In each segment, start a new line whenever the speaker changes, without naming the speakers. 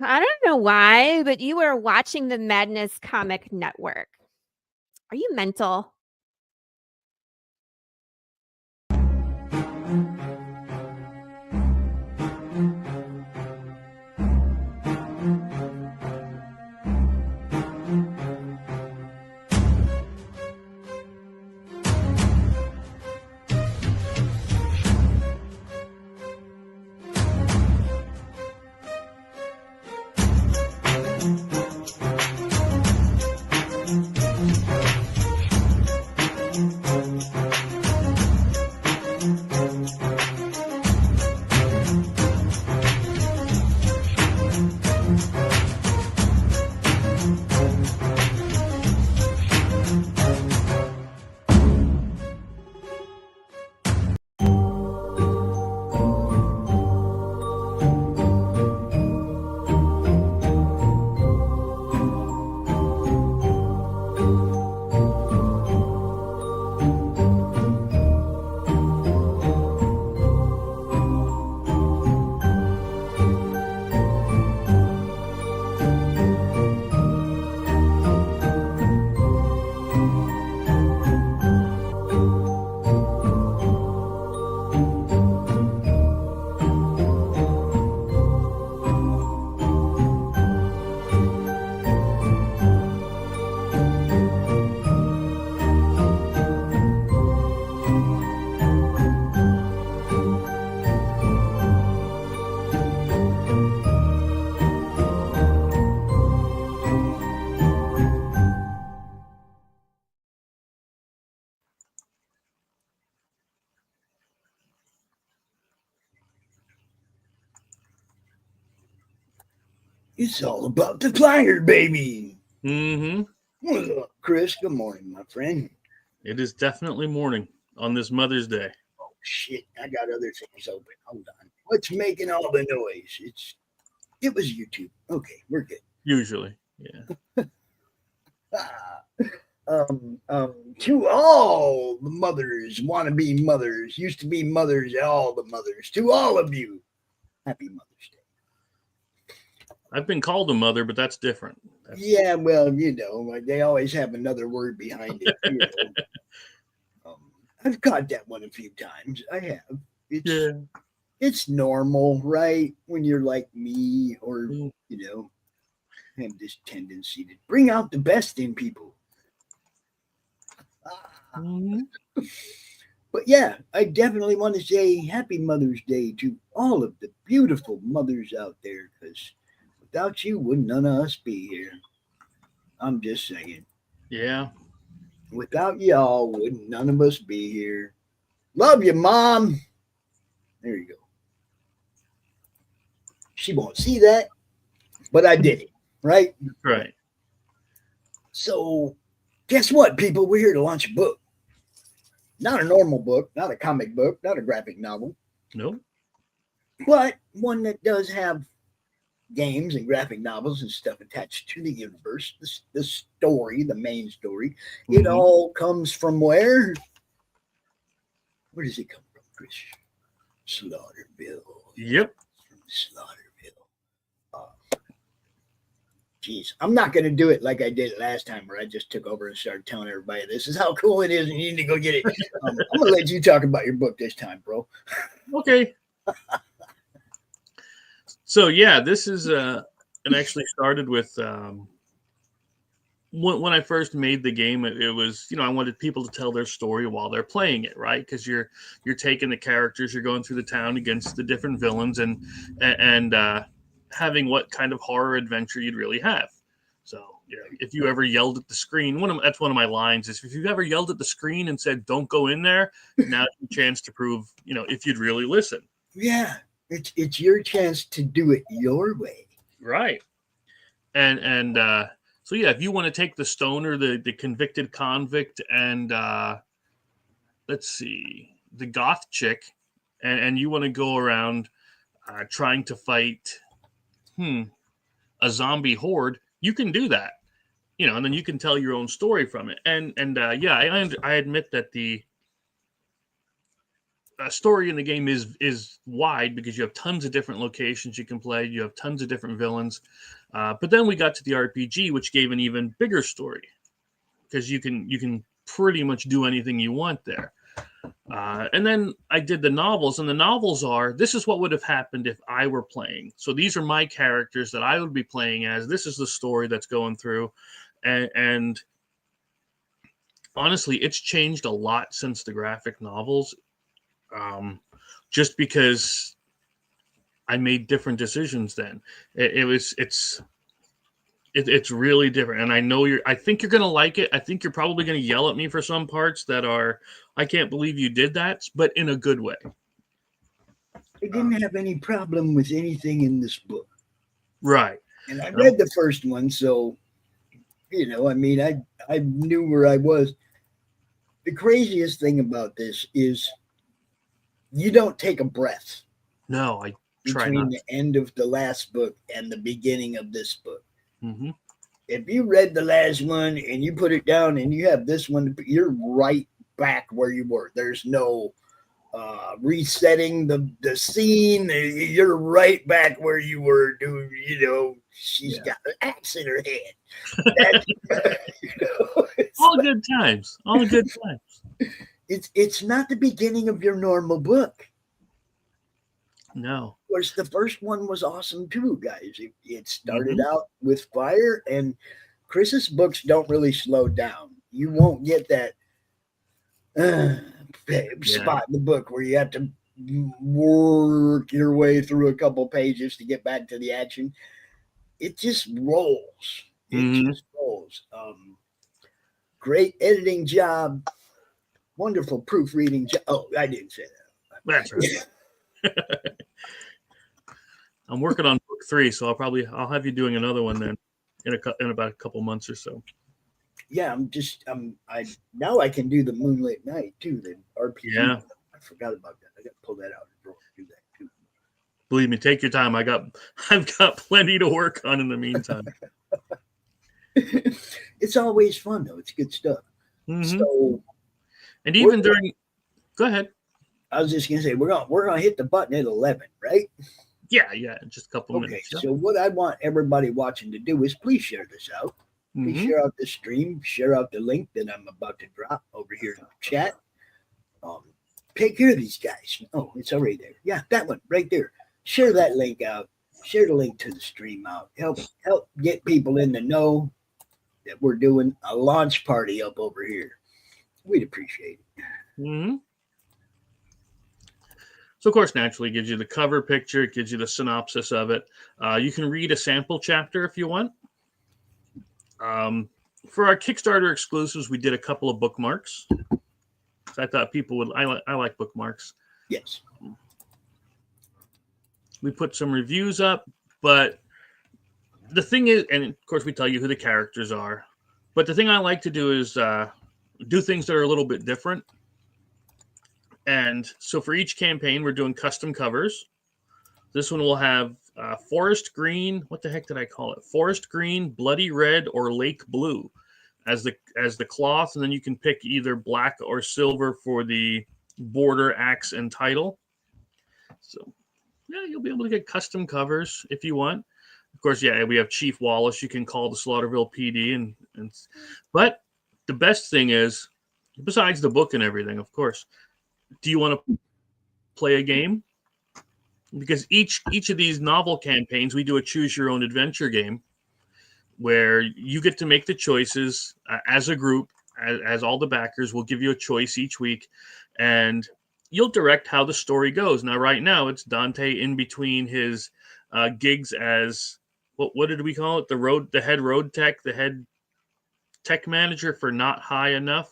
I don't know why, but you are watching the Madness Comic Network. Are you mental?
It's all about the flyer, baby.
Mm-hmm.
What's up, Chris? Good morning, my friend.
It is definitely morning on this Mother's Day.
Oh shit! I got other things open. Hold on. What's making all the noise? It was YouTube. Okay, we're good.
Usually, yeah.
To all the mothers, wannabe mothers, used to be mothers, all the mothers, to all of you, happy Mother's Day.
I've been called a mother, but that's different.
Yeah, well, they always have another word behind it. I've caught that one a few times. I have. It's normal, right? When you're like me, or have this tendency to bring out the best in people. But yeah, I definitely want to say Happy Mother's Day to all of the beautiful mothers out there, because without you, would none of us be here. I'm just saying.
Yeah.
Without y'all, would none of us be here. Love you, Mom. There you go. She won't see that, but I did it, right?
Right.
So, guess what, people? We're here to launch a book. Not a normal book, not a comic book, not a graphic novel.
Nope.
But one that does have games and graphic novels and stuff attached to the universe, the story, the main story. It all comes from where? Where does it come from, Chris? Slaughterville.
Yep.
From Slaughterville. Geez, I'm not going to do it like I did last time, where I just took over and started telling everybody this is how cool it is and you need to go get it. I'm going to let you talk about your book this time, bro.
Okay. So yeah, this is it actually started with when I first made the game. It was, I wanted people to tell their story while they're playing it, right? Because you're taking the characters, you're going through the town against the different villains, and having what kind of horror adventure you'd really have. So if you ever yelled at the screen, that's one of my lines is, if you've ever yelled at the screen and said, "Don't go in there," now's your chance to prove, if you'd really listen.
Yeah. It's your chance to do it your way.
Right. And so yeah, if you want to take the stoner, the convicted convict, and let's see, the goth chick, and you want to go around trying to fight a zombie horde, you can do that. And then you can tell your own story from it. And yeah, I admit that the story in the game is wide because you have tons of different locations you can play. You have tons of different villains. But then we got to the RPG, which gave an even bigger story because you can pretty much do anything you want there. And then I did the novels, and the novels this is what would have happened if I were playing. So these are my characters that I would be playing as. This is the story that's going through. And honestly, it's changed a lot since the graphic novels. Just because I made different decisions then. It's really different, and I think you're gonna like it. I think you're probably gonna yell at me for some parts that are, I can't believe you did that, but in a good way.
I didn't have any problem with anything in this book.
Right.
And I read the first one, so I mean, I knew where I was. The craziest thing about this is you don't take a breath.
No, I try
between
not.
the end of the last book and the beginning of this book.
Mm-hmm.
If you read the last one and you put it down and you have this one, you're right back where you were. There's no resetting the scene. You're right back where you were, dude. She's got an axe in her head.
All good times. All good times.
It's not the beginning of your normal book.
No.
Of course, the first one was awesome too, guys. It started out with fire, and Chris's books don't really slow down. You won't get that spot in the book where you have to work your way through a couple pages to get back to the action. It just rolls. It just rolls. Great editing job. Wonderful proofreading job. Oh, I didn't say that.
That's right. I'm working on book 3, so I'll have you doing another one then in about a couple months or so.
Yeah, now I can do the Moonlit Night too. The RPG.
Yeah,
I forgot about that. I got to pull that out and do that too.
Believe me, take your time. I've got plenty to work on in the meantime.
It's always fun though. It's good stuff. So,
and even go ahead.
I was just gonna say we're gonna hit the button at 11, right?
Yeah, just a couple minutes.
Okay, so what I want everybody watching to do is please share this out. Please share out the stream. Share out the link that I'm about to drop over here in the chat. Take care of these guys. Oh, it's already there. Yeah, that one right there. Share that link out. Share the link to the stream out. Help get people in the know that we're doing a launch party up over here. We'd appreciate it.
So, of course, naturally, it gives you the cover picture. It gives you the synopsis of it. You can read a sample chapter if you want. For our Kickstarter exclusives, we did a couple of bookmarks. So I thought people would. I like bookmarks.
Yes.
We put some reviews up, but the thing is, and of course, we tell you who the characters are. But the thing I like to do is do things that are a little bit different. And so for each campaign, we're doing custom covers. This one will have forest green. What the heck did I call it? Forest green, bloody red, or lake blue as the cloth. And then you can pick either black or silver for the border, axe, and title. So, yeah, you'll be able to get custom covers if you want. Of course, yeah, we have Chief Wallace. You can call the Slaughterville PD. But the best thing is, besides the book and everything, of course, do you want to play a game? Because each of these novel campaigns, we do a choose your own adventure game where you get to make the choices as a group, as all the backers. We'll give you a choice each week, and you'll direct how the story goes. Now, right now, it's Dante in between his gigs as what did we call it? The head road tech, the head tech manager for Not High Enough.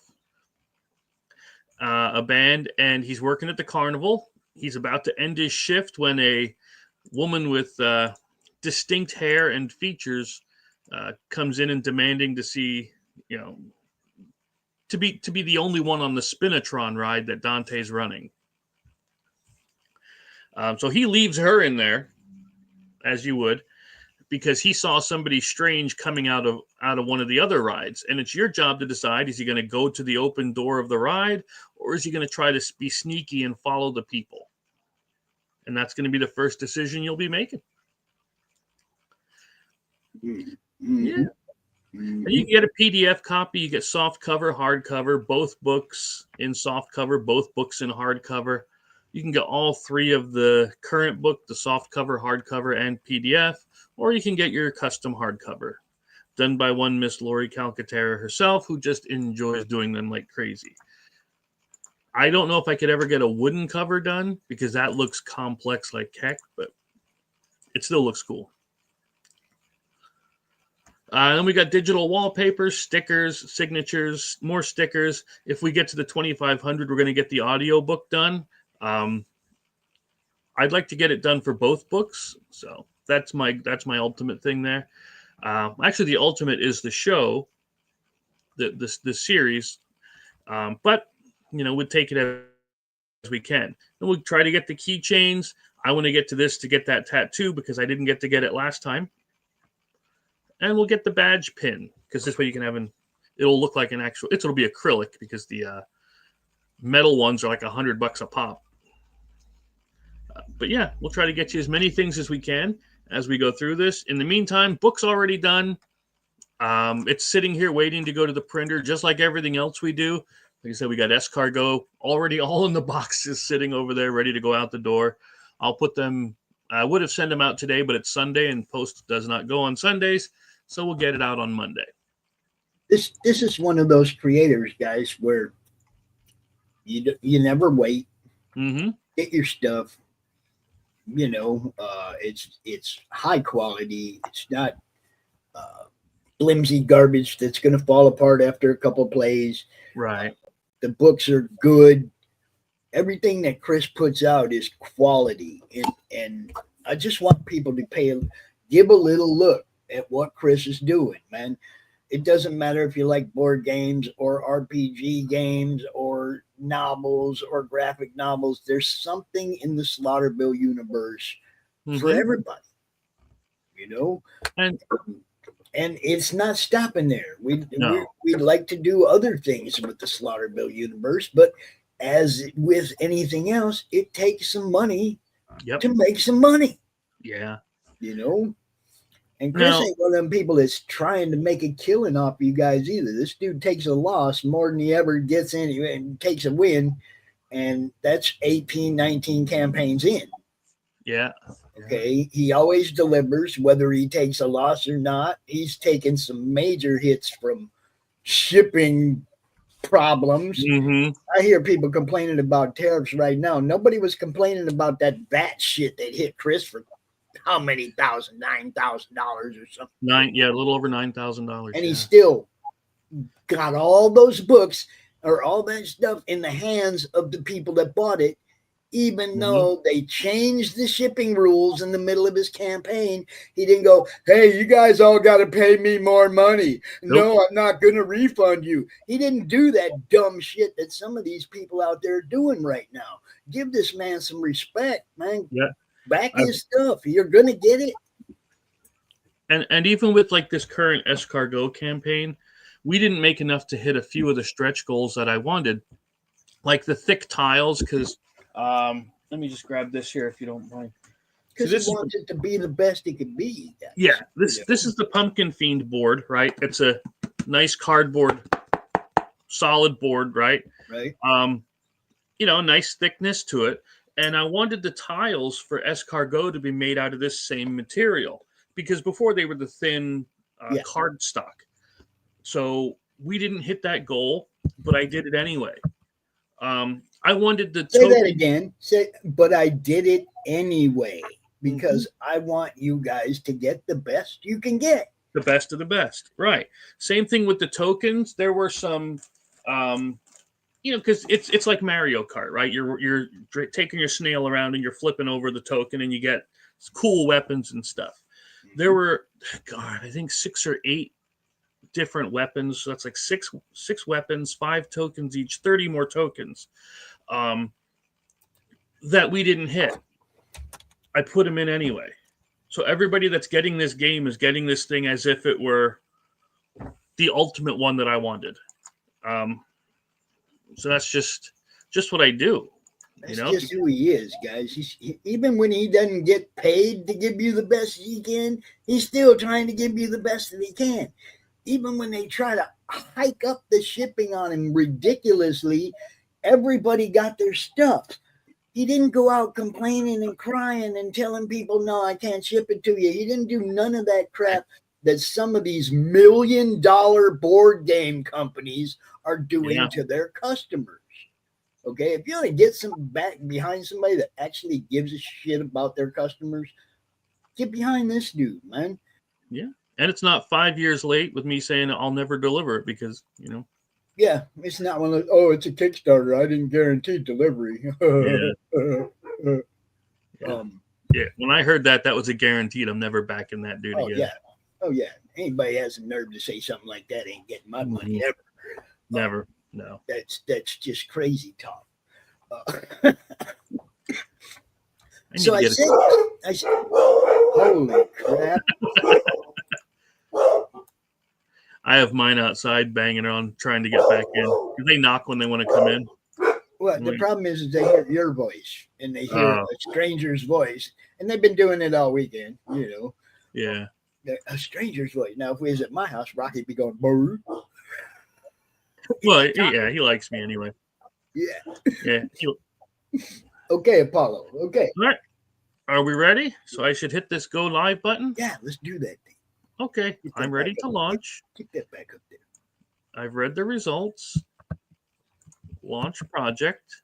A band, and he's working at the carnival. He's about to end his shift when a woman with distinct hair and features comes in and demanding to see, to be the only one on the Spinatron ride that Dante's running. So he leaves her in there, as you would, because he saw somebody strange coming out of one of the other rides, and it's your job to decide: is he going to go to the open door of the ride, or is he going to try to be sneaky and follow the people? And that's going to be the first decision you'll be making.
Mm-hmm.
Yeah. And you can get a PDF copy. You get soft cover, hardcover, both books in soft cover, both books in hardcover. You can get all three of the current book, the soft cover, hardcover, and PDF, or you can get your custom hardcover done by one Miss Lori Calcaterra herself, who just enjoys doing them like crazy. I don't know if I could ever get a wooden cover done because that looks complex like heck, but it still looks cool. Then we got digital wallpapers, stickers, signatures, more stickers. If we get to the 2,500, we're going to get the audio book done. I'd like to get it done for both books, so that's my ultimate thing there. Actually, the ultimate is the show, the series, but we'll take it as we can, and we'll try to get the keychains. I want to get to this to get that tattoo because I didn't get to get it last time. And we'll get the badge pin because this way you can have it'll look like an actual. It'll be acrylic because the metal ones are like $100 a pop. But yeah, we'll try to get you as many things as we can as we go through this. In the meantime, book's already done. It's sitting here waiting to go to the printer, just like everything else we do. Like I said, we got escargot already all in the boxes sitting over there, ready to go out the door. I'll put them. I would have sent them out today, but it's Sunday and post does not go on Sundays. So we'll get it out on Monday.
This is one of those creators, guys, where you never wait.
Mm-hmm.
Get your stuff. It's high quality. It's not flimsy garbage that's going to fall apart after a couple of plays.
Right.
The books are good. Everything that Chris puts out is quality, and I just want people to give a little look at what Chris is doing, man. It doesn't matter if you like board games or RPG games or novels or graphic novels. There's something in the Slaughterville universe for everybody, and it's not stopping there. We'd like to do other things with the Slaughterville universe, but as with anything else, it takes some money to make some money.
Yeah.
And Chris ain't one of them people that's trying to make a killing off you guys either. This dude takes a loss more than he ever gets in and takes a win. And that's 18, 19 campaigns in.
Yeah.
Okay. He always delivers, whether he takes a loss or not. He's taken some major hits from shipping problems.
Mm-hmm.
I hear people complaining about tariffs right now. Nobody was complaining about that VAT shit that hit Chris for how many $9,000 or something.
A little over $9,000.
And he still got all those books or all that stuff in the hands of the people that bought it, even though they changed the shipping rules in the middle of his campaign. He didn't go, hey, you guys all got to pay me more money. Nope. No, I'm not going to refund you. He didn't do that dumb shit that some of these people out there are doing right now. Give this man some respect, man.
Yeah.
Back his stuff. You're going to get it.
And even with like this current escargot campaign, we didn't make enough to hit a few of the stretch goals that I wanted, like the thick tiles. Because let me just grab this here if you don't mind.
Because he wants it to be the best it could be.
Yeah, this is the Pumpkin Fiend board, right? It's a nice cardboard, solid board, right?
Right.
Nice thickness to it. And I wanted the tiles for escargot to be made out of this same material because before they were the thin cardstock. So we didn't hit that goal, but I did it anyway. I wanted the
say that again. But I did it anyway because I want you guys to get the best you can get.
The best of the best, right? Same thing with the tokens. There were some. Because it's like Mario Kart, right? You're taking your snail around and you're flipping over the token and you get cool weapons and stuff. There were, I think 6 or 8 different weapons. So that's like six weapons, 5 tokens each, 30 more tokens that we didn't hit. I put them in anyway. So everybody that's getting this game is getting this thing as if it were the ultimate one that I wanted. So that's just what I do.
That's just who he is, guys. Even when he doesn't get paid to give you the best he can, he's still trying to give you the best that he can. Even when they try to hike up the shipping on him ridiculously, everybody got their stuff. He didn't go out complaining and crying and telling people, no, I can't ship it to you. He didn't do none of that crap that some of these $1 million board game companies are doing to their customers. Okay, if you want to get some back behind somebody that actually gives a shit about their customers, get behind this dude, man.
Yeah, and it's not 5 years late with me saying I'll never deliver it because
Yeah, it's not one of those, oh, it's a Kickstarter. I didn't guarantee delivery.
Yeah. When I heard that was a guaranteed. I'm never backing that dude again.
Yeah. Oh yeah. Anybody has the nerve to say something like that ain't getting my money ever.
Never. No.
That's just crazy talk. I said, holy crap.
I have mine outside banging on trying to get back in. They knock when they want to come in.
Well, the problem is they hear your voice and they hear a stranger's voice, and they've been doing it all weekend,
Yeah.
A stranger's voice. Now, if we was at my house, Rocky'd be going, boo.
Well, yeah, he likes me anyway.
Yeah.
Yeah.
Okay, Apollo. Okay.
All right. Are we ready? So I should hit this go live button?
Yeah, let's do that thing.
Okay. I'm ready to launch.
Get that back up there.
I've read the results. Launch project.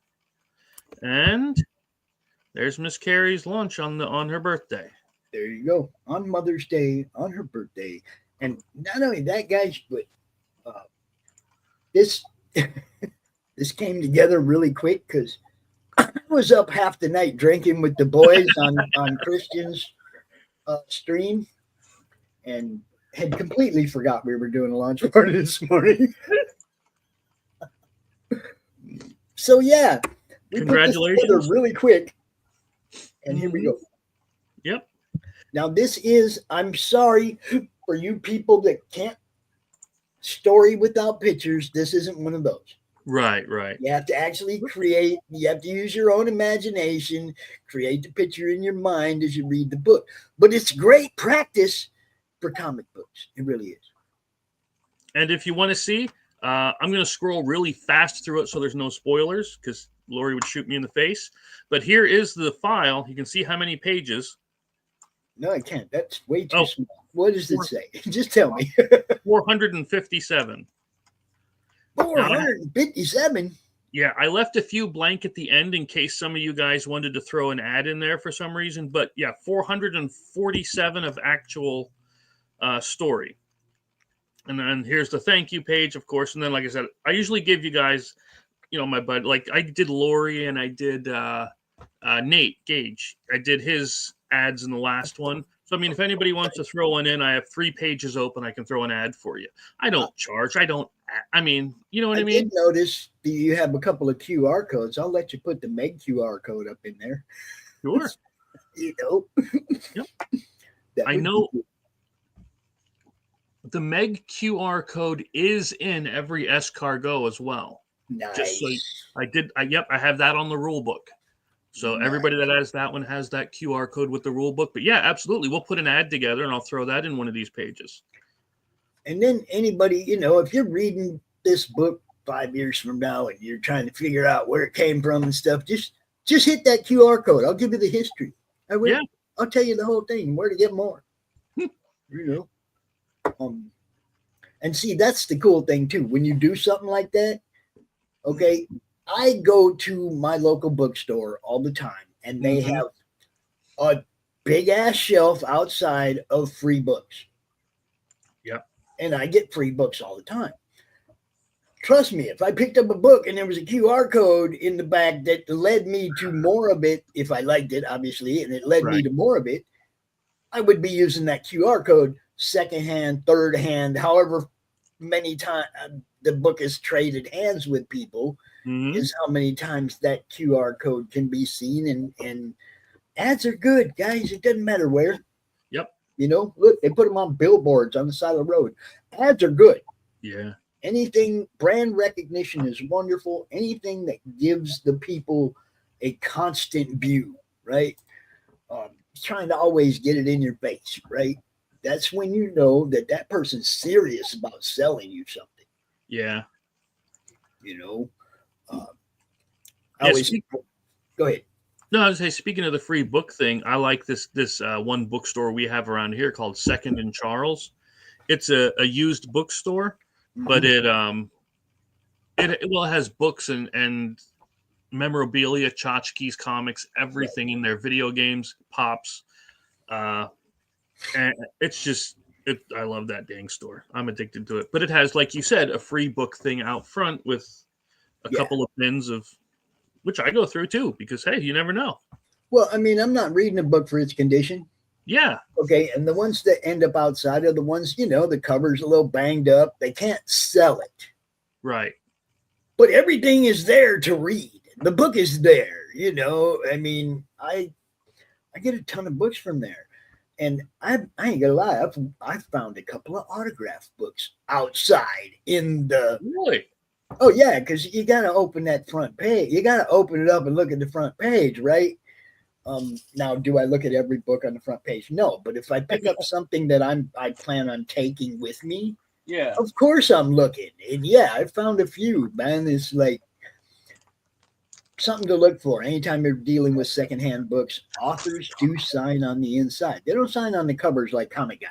And there's Miss Carrie's lunch on her birthday.
There you go. On Mother's Day, on her birthday. And not only that, guys, but this this came together really quick because I was up half the night drinking with the boys on Christian's stream and had completely forgot we were doing a launch party this morning. So yeah, we
congratulations.
put this together really quick, and here we go.
Yep.
Now this is, I'm sorry for you people that can't story without pictures. This isn't one of those.
Right.
You have to actually create, you have to use your own imagination, create the picture in your mind as you read the book. But it's great practice for comic books. It really is.
And if you want to see, I'm going to scroll really fast through it so there's no spoilers because Lori would shoot me in the face. But here is the file. You can see how many pages.
No, I can't. That's way too small. What does it say? Just tell me.
457.
457?
Yeah, I left a few blank at the end in case some of you guys wanted to throw an ad in there for some reason. But yeah, 447 of actual story. And then here's the thank you page, of course. And then, like I said, I usually give you guys, my bud. Like I did Lori and I did Nate Gage. I did his ads in the last one. So, I mean, if anybody wants to throw one in, I have 3 pages open. I can throw an ad for you. I don't charge. You know what I mean?
I did notice that you have a couple of QR codes. I'll let you put the Meg QR code up in there.
Sure.
Yep.
I know. The Meg QR code is in every escargot as well.
Nice.
Just so I have that on the rule book. So everybody that has that one has that QR code with the rule book. But yeah, absolutely. We'll put an ad together and I'll throw that in one of these pages.
And then anybody, if you're reading this book 5 years from now and you're trying to figure out where it came from and stuff, just hit that QR code. I'll give you the history. I will. Yeah. I'll tell you the whole thing, where to get more. And see, that's the cool thing too. When you do something like that, okay, I go to my local bookstore all the time, and they have a big ass shelf outside of free books.
Yep.
And I get free books all the time. Trust me, if I picked up a book and there was a QR code in the back that led me to more of it, if I liked it, obviously, and it led me to more of it, I would be using that QR code secondhand, third hand, however many times the book is traded hands with people, is how many times that QR code can be seen. And ads are good, guys. It doesn't matter where. You know, look, they put them on billboards on the side of the road. Ads are good.
Yeah.
Anything, brand recognition is wonderful. Anything that gives the people a constant view, right? Trying to always get it in your face, right? That's when you know that that person's serious about selling you something.
Yeah.
You know, I
Yeah,
always go ahead.
No, I was say, speaking of the free book thing, I like this one bookstore we have around here called Second and Charles. It's a used bookstore, but it has books and memorabilia, tchotchkes, comics, everything in there, video games, pops, and it's just I love that dang store. I'm addicted to it. But it has, like you said, a free book thing out front with a couple of pins of which I go through too, because hey, you never know.
Well, I mean, I'm not reading a book for its condition.
Yeah.
Okay. And the ones that end up outside are the ones, you know, the cover's a little banged up. They can't sell it.
Right.
But everything is there to read. The book is there, you know. I mean, I get a ton of books from there. And I ain't gonna lie, I've found a couple of autograph books outside in the
Really?
Oh yeah, because you gotta open that front page. You gotta open it up and look at the front page, right? Now, do I look at every book on the front page? No, but if I pick up something that I plan on taking with me,
Yeah.
of course I'm looking. And yeah, I found a few, man. It's like something to look for. Anytime you're dealing with secondhand books, authors do sign on the inside. They don't sign on the covers like comic guys.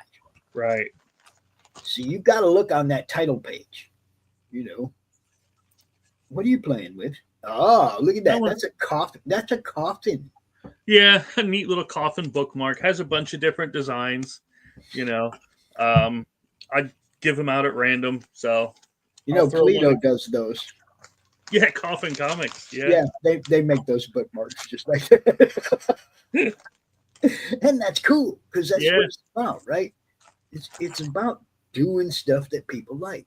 Right.
So you got to look on that title page. You know, what are you playing with? Oh, look at that. That's a coffin. That's a coffin.
Yeah, a neat little coffin bookmark. Has a bunch of different designs. You know, I give them out at random. So
you know, Toledo does those.
Yeah, Coffin Comics. Yeah,
they make those bookmarks just like that. And that's cool because that's what it's about, right? It's about doing stuff that people like.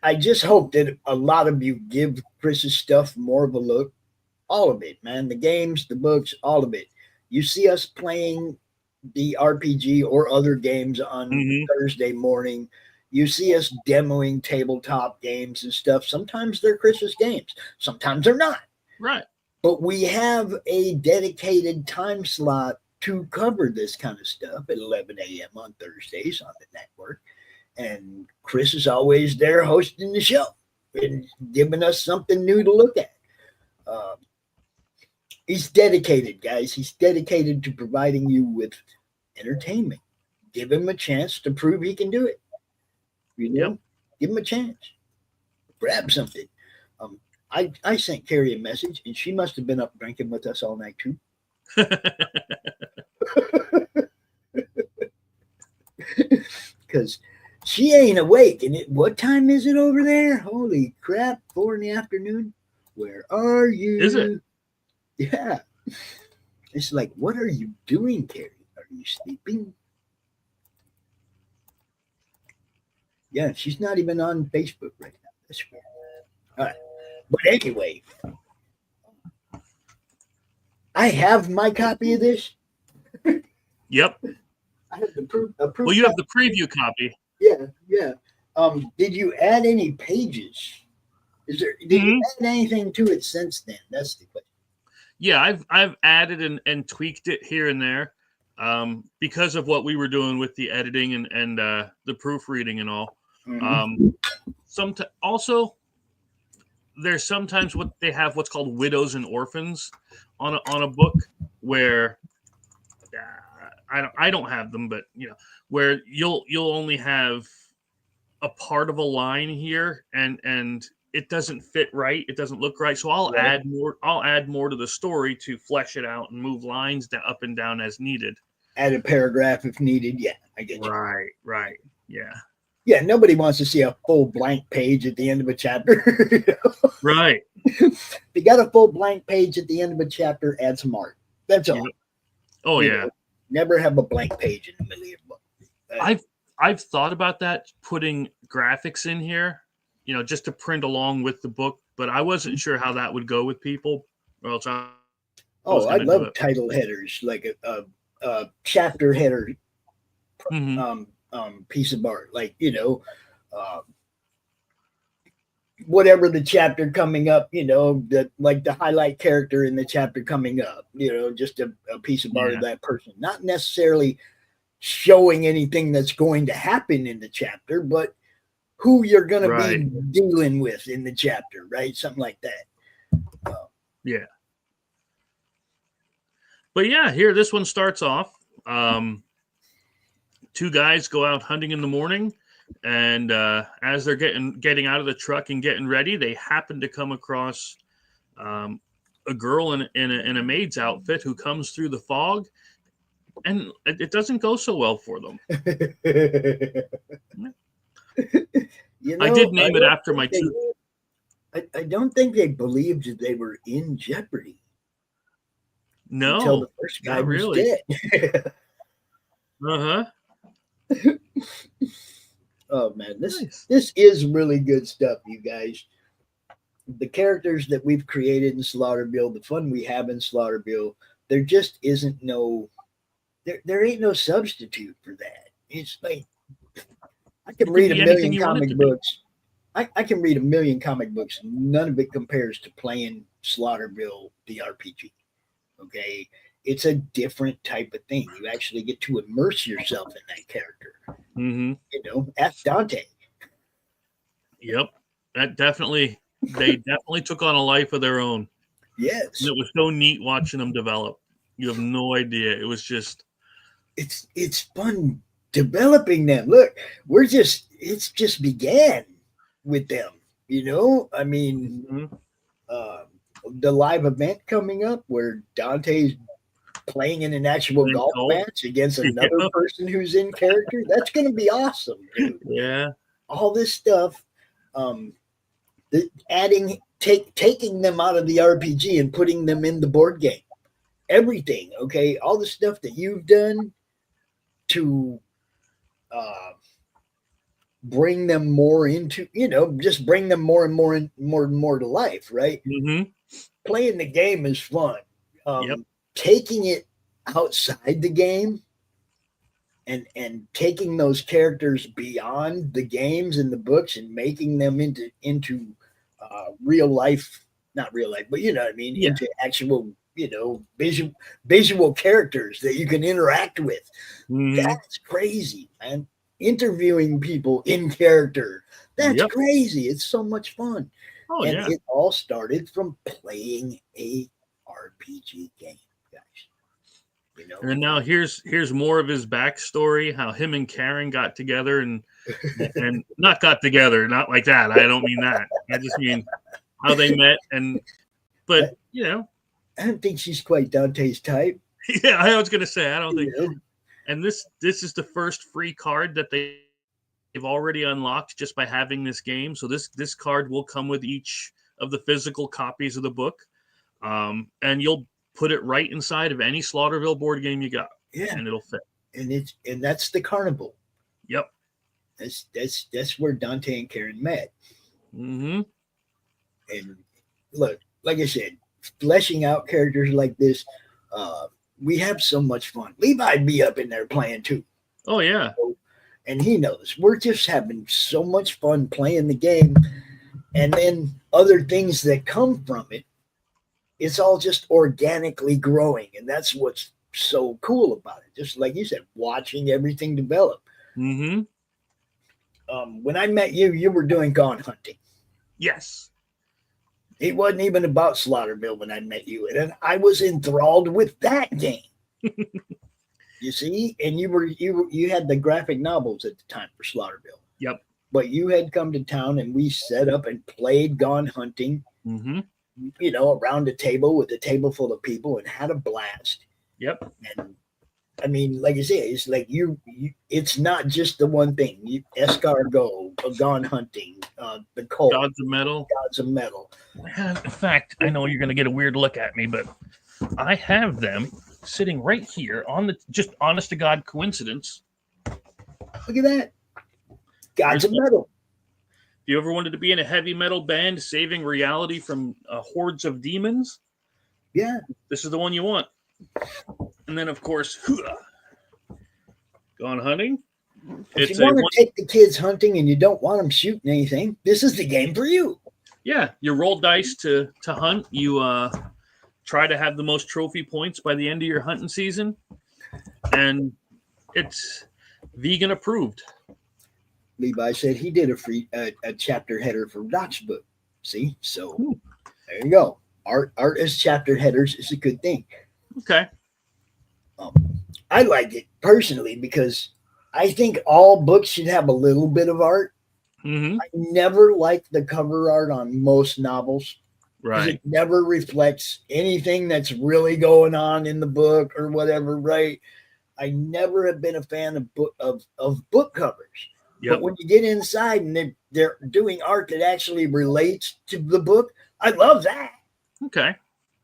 I just hope that a lot of you give Chris's stuff more of a look. All of it, man. The games, the books, all of it. You see us playing the RPG or other games on Thursday morning. You see us demoing tabletop games and stuff. Sometimes they're Chris's games. Sometimes they're not.
Right.
But we have a dedicated time slot to cover this kind of stuff at 11 a.m. on Thursdays on the network. And Chris is always there hosting the show and giving us something new to look at. He's dedicated, guys. He's dedicated to providing you with entertainment. Give him a chance to prove he can do it. You know, give him a chance. Grab something. I sent Carrie a message, and she must have been up drinking with us all night too. Because she ain't awake. And what time is it over there? Holy crap! 4 p.m. Where are you?
Is it?
Yeah. It's like, what are you doing, Carrie? Are you sleeping? Yeah, she's not even on Facebook right now. That's weird. All right. But anyway, I have my copy of this.
Yep.
I have the proof.
Well, you have the preview copy.
Yeah. Did you add any pages? Did you add anything to it since then? That's the question.
Yeah, I've added and tweaked it here and there because of what we were doing with the editing and the proofreading and all. Also, there's sometimes what they have what's called widows and orphans on a book where I don't have them, but you know where you'll only have a part of a line here and it doesn't fit right. It doesn't look right. So I'll add more to the story to flesh it out and move lines up and down as needed.
Add a paragraph if needed. Yeah, I get you.
Right. Yeah.
Yeah, nobody wants to see a full blank page at the end of a chapter. You know?
Right.
If you got a full blank page at the end of a chapter, add some art. That's all.
Yep. Oh, you know,
never have a blank page in the middle of your book.
I've thought about that, putting graphics in here, you know, just to print along with the book, but I wasn't sure how that would go with people. Or else
Oh, I love title headers, like a chapter header piece of art, like whatever the chapter coming up, like the highlight character in the chapter coming up, just a piece of art of that person, not necessarily showing anything that's going to happen in the chapter, but who you're going to be dealing with in the chapter, right? Something like that.
Yeah. But yeah, here, this one starts off. Two guys go out hunting in the morning, and as they're getting out of the truck and getting ready, they happen to come across a girl in a maid's outfit who comes through the fog, and it doesn't go so well for them. I did name it after my two.
I don't think they believed that they were in jeopardy.
No,
until the first guy was
really
dead. Oh man, this is really good stuff, you guys. The characters that we've created in Slaughterville, the fun we have in Slaughterville, there just isn't there ain't no substitute for that. It's like I can read a million comic books. I can read a million comic books, and none of it compares to playing Slaughterville the RPG. Okay, it's a different type of thing. You actually get to immerse yourself in that character. Ask Dante.
Yep, they definitely took on a life of their own.
Yes,
and it was so neat watching them develop. You have no idea. It was just
it's fun developing them. Look, it's just began with them. I mean, the live event coming up where Dante's playing in an actual golf match against another person who's in character. That's going to be awesome, dude.
Yeah.
All this stuff, taking them out of the RPG and putting them in the board game. Everything, okay? All the stuff that you've done to bring them more into, just bring them more and more to life, right? Playing the game is fun. Taking it outside the game and taking those characters beyond the games and the books and making them into real life, not real life, but what I mean, into actual, visual characters that you can interact with. That's crazy, man. Interviewing people in character, that's crazy. It's so much fun. It all started from playing a RPG game, guys.
And now here's more of his backstory, how him and Karen got together and not got together, not like that. I don't mean that. I just mean how they met but
I don't think she's quite Dante's type.
Yeah, I was gonna say I don't think. And this is the first free card that they've already unlocked just by having this game. So this card will come with each of the physical copies of the book, and you'll put it right inside of any Slaughterville board game you got.
Yeah,
and it'll fit.
And that's the carnival.
Yep.
That's where Dante and Karen met.
And
look, like I said, fleshing out characters like this, we have so much fun. Levi'd be up in there playing too.
Oh yeah.
And he knows we're just having so much fun playing the game, and then other things that come from it. It's all just organically growing, and that's what's so cool about it. Just like you said, watching everything develop. When I met you, you were doing Gone Hunting.
Yes.
It wasn't even about Slaughterville when I met you, and I was enthralled with that game. You see, and you had the graphic novels at the time for Slaughterville.
Yep.
But you had come to town, and we set up and played Gone Hunting. Around a table with a table full of people and had a blast.
Yep.
And I mean, like I say, it's like you it's not just the one thing. Escargot, Gone Hunting, the Colt,
Gods of Metal. In fact, I know you're going to get a weird look at me, but I have them sitting right here on the just honest to God coincidence.
Look at that. Gods of Metal.
If you ever wanted to be in a heavy metal band saving reality from hordes of demons,
Yeah.
This is the one you want. And then, of course, gone hunting.
If you want to take the kids hunting and you don't want them shooting anything, this is the game for you.
Yeah, you roll dice to hunt. You try to have the most trophy points by the end of your hunting season, and it's vegan approved.
Levi said he did a chapter header for Doc's book. See, so there you go. Art as chapter headers is a good thing.
Okay.
I like it personally because I think all books should have a little bit of art.
Mm-hmm.
I never liked the cover art on most novels.
Right.
It never reflects anything that's really going on in the book or whatever, right? I never have been a fan of book covers.
Yep.
But when you get inside and they're doing art that actually relates to the book, I love that.
Okay.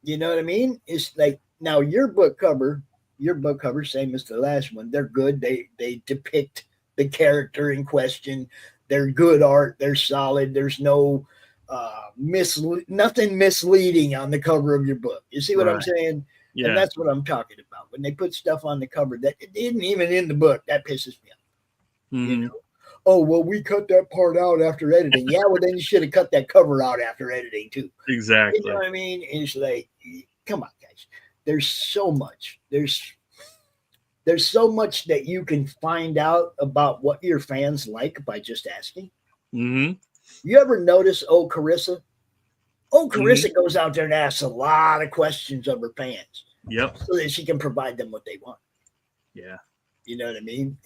You know what I mean? It's like now your book cover, same as the last one, they're good. They depict the character in question. They're good art. They're solid. There's no nothing misleading on the cover of your book. You see what I'm saying?
Yeah.
And that's what I'm talking about. When they put stuff on the cover that isn't even in the book, that pisses me off.
Mm-hmm.
You know? Oh, well, we cut that part out after editing. Yeah, well, then you should have cut that cover out after editing too.
Exactly.
You know what I mean? It's like, come on, guys. There's so much. There's so much that you can find out about what your fans like by just asking.
Mm-hmm.
You ever notice Carissa? Carissa goes out there and asks a lot of questions of her fans.
Yep.
So that she can provide them what they want.
Yeah.
You know what I mean?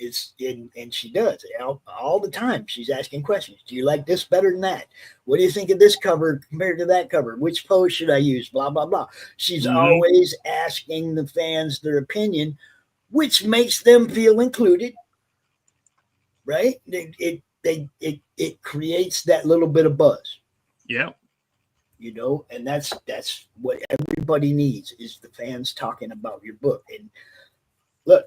And she does all the time. She's asking questions. Do you like this better than that? What do you think of this cover compared to that cover? Which pose should I use? Blah, blah, blah. She's always asking the fans their opinion, which makes them feel included, right? It creates that little bit of buzz.
Yeah.
You know, and that's what everybody needs is the fans talking about your book. And look,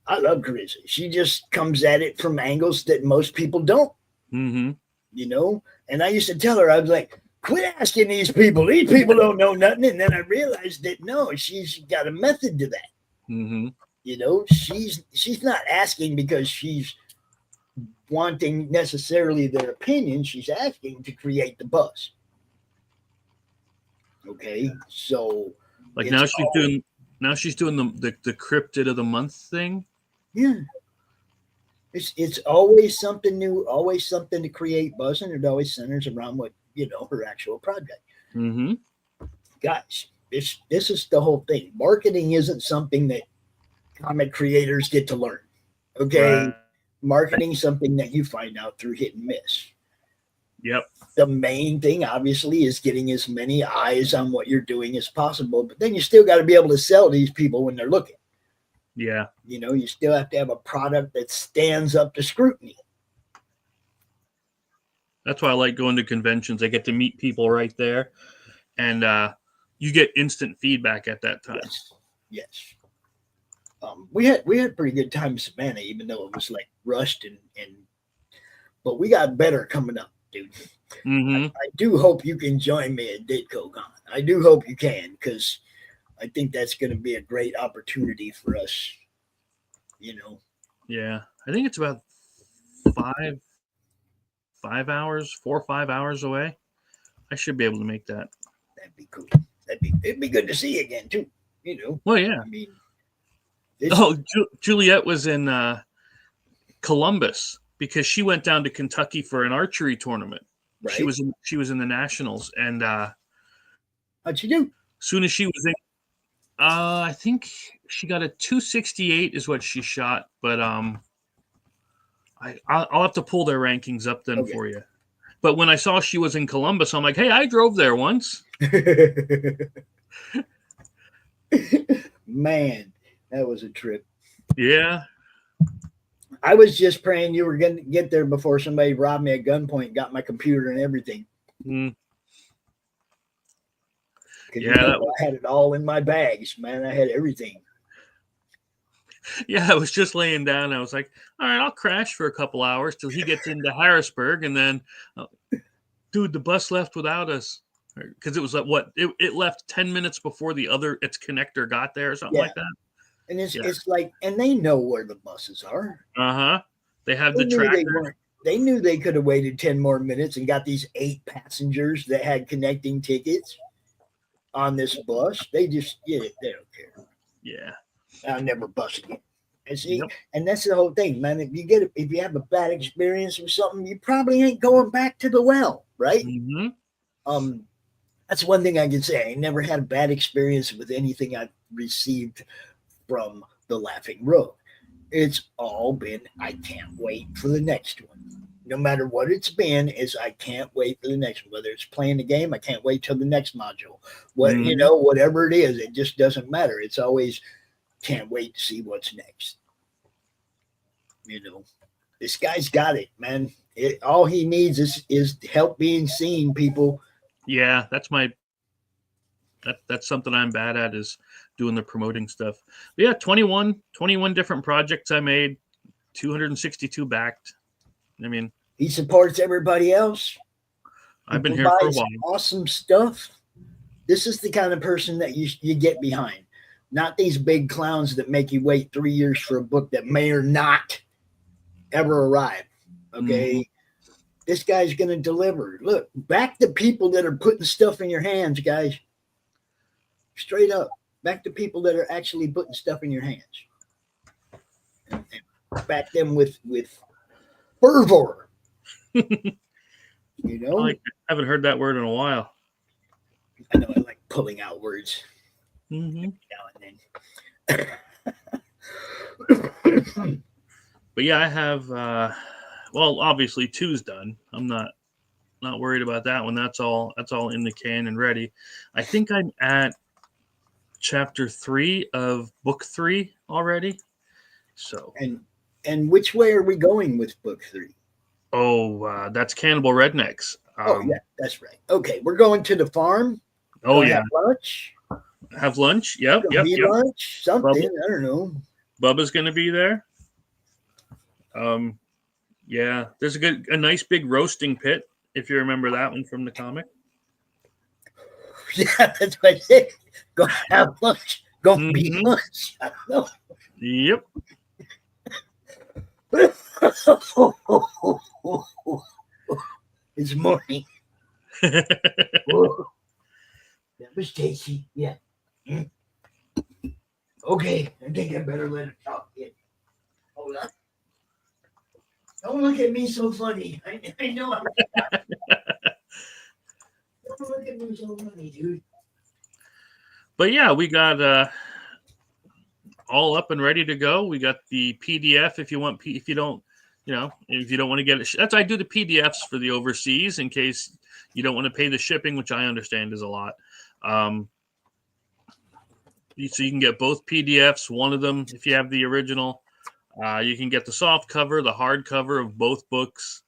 I love Carissa. She just comes at it from angles that most people don't.
Mm-hmm.
You know, and I used to tell her, I was like, quit asking these people. These people don't know nothing. And then I realized that no, she's got a method to that.
Mm-hmm.
You know, she's not asking because she's wanting necessarily their opinion. She's asking to create the buzz. Okay, so
like now she's doing the cryptid of the month thing.
Yeah, it's always something new, always something to create buzz, and it always centers around what her actual project.
Mm-hmm.
Guys, this is the whole thing. Marketing isn't something that comic creators get to learn. Okay,
Right.
Marketing is something that you find out through hit and miss.
Yep.
The main thing, obviously, is getting as many eyes on what you're doing as possible. But then you still got to be able to sell these people when they're looking.
Yeah.
You still have to have a product that stands up to scrutiny.
That's why I like going to conventions. I get to meet people right there, and you get instant feedback at that time.
Yes. We had pretty good time in Savannah, even though it was like rushed and but we got better coming up, dude.
Mm-hmm.
I do hope you can join me at DitcoCon. I do hope you can, because I think that's going to be a great opportunity for us.
Yeah, I think it's about 4 or 5 hours away. I should be able to make that.
That'd be cool. It'd be good to see you again too.
Well, yeah.
I mean,
Juliet was in Columbus because she went down to Kentucky for an archery tournament.
Right.
She was in the nationals, and
how'd she do?
Soon as she was in, I think she got a 268 is what she shot, but I'll have to pull their rankings up then for you. But when I saw she was in Columbus, I'm like, hey, I drove there once.
Man, that was a trip.
Yeah.
I was just praying you were going to get there before somebody robbed me at gunpoint, got my computer and everything.
Mm.
Yeah, I had it all in my bags, man. I had everything.
Yeah, I was just laying down. I was like, all right, I'll crash for a couple hours till he gets into Harrisburg. And then, dude, the bus left without us. because it was like what it left 10 minutes before its connector got there or something like that.
And it's like, and they know where the buses are.
They have
They
the
knew
tracker.
They knew they could have waited 10 more minutes and got these 8 passengers that had connecting tickets on this bus. They just they don't care.
Yeah.
I'll never bus again. And see, and that's the whole thing, man. If you have a bad experience with something, you probably ain't going back to the well, right? That's one thing I can say. I never had a bad experience with anything I received from the Laughing Road. It's all been, I can't wait for the next one. No matter what it's been, is I can't wait for the next one. Whether it's playing the game, I can't wait till the next module. Whatever it is, it just doesn't matter. It's always can't wait to see what's next. This guy's got it, man. All he needs is help being seen, people.
Yeah, that's something I'm bad at, is doing the promoting stuff. But yeah, 21 different projects I made, 262 backed. I mean,
he supports everybody else.
I've been here for a while.
Awesome stuff. This is the kind of person that you get behind, not these big clowns that make you wait 3 years for a book that may or not ever arrive. Okay. This guy's going to deliver. Look, back the people that are putting stuff in your hands, guys. Straight up. Back to people that are actually putting stuff in your hands. And back them with fervor.
I haven't heard that word in a while.
I know I like pulling out words now and then.
But yeah, I have obviously 2's done. I'm not worried about that one. That's all in the can and ready. I think I'm at chapter 3 of book 3 already. So
and which way are we going with book 3?
That's Cannibal Rednecks.
Yeah, that's right. Okay, we're going to the farm.
Have
lunch.
Have lunch. Yep.
Lunch. Something. I don't know.
Bubba's going to be there. Yeah, there's a nice big roasting pit, if you remember that one from the comic.
Yeah, that's what I said. Go have lunch. Go be lunch. I don't know.
Yep.
It's morning. That was tasty. Yeah. Okay, I think I better let it talk. Hold on. Don't look at me so funny. I know. Don't look at me so funny, dude.
But yeah, we got all up and ready to go. We got the PDF if you want. If you don't want to get it, that's I do the PDFs for the overseas in case you don't want to pay the shipping, which I understand is a lot. So you can get both PDFs. One of them, if you have the original, you can get the soft cover, the hard cover of both books.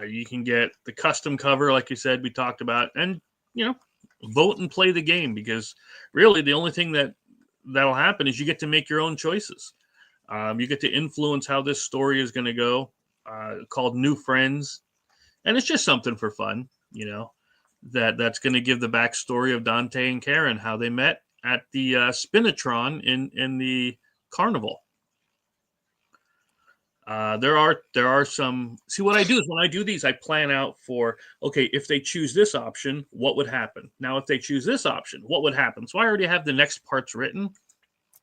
You can get the custom cover, like you said, we talked about, and vote and play the game, because really the only thing that'll happen is you get to make your own choices. You get to influence how this story is going to go. Called New Friends, and it's just something for fun, that's going to give the backstory of Dante and Karen, how they met at the Spinatron in the carnival. There are some. See, what I do is when I do these, I plan out for, okay, if they choose this option, what would happen? Now, if they choose this option, what would happen? So I already have the next parts written.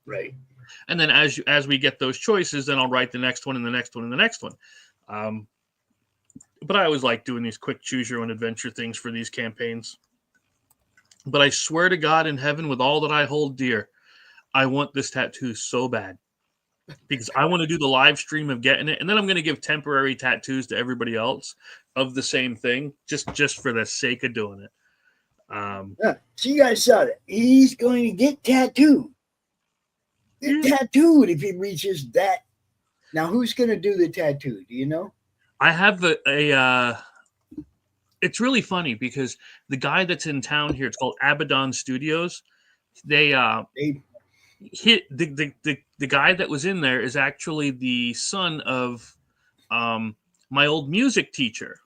Right.
And then as we get those choices, then I'll write the next one and the next one and the next one. But I always like doing these quick choose your own adventure things for these campaigns. But I swear to God in heaven, with all that I hold dear, I want this tattoo so bad. Because I want to do the live stream of getting it, and then I'm going to give temporary tattoos to everybody else of the same thing, just for the sake of doing it.
So you guys saw it. He's going to get tattooed. Tattooed if he reaches that. Now, who's going to do the tattoo? Do you know?
I have it's really funny because the guy that's in town here, it's called Abaddon Studios. They hit the guy that was in there is actually the son of my old music teacher.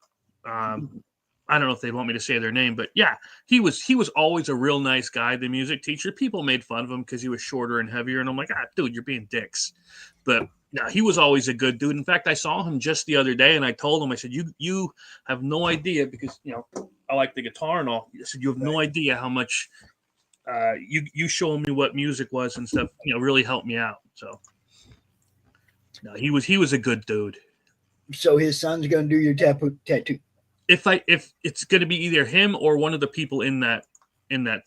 I I don't know if they want me to say their name, but yeah, he was always a real nice guy, the music teacher. People made fun of him because he was shorter and heavier, and I'm like, dude, you're being dicks. But no, he was always a good dude. In fact, I saw him just the other day, and I told him, I said, you have no idea, because I like the guitar and all. I said, you have no idea how much you showing me what music was and stuff, really helped me out. So no, he was a good dude.
So his son's gonna do your tattoo.
If it's gonna be either him or one of the people in that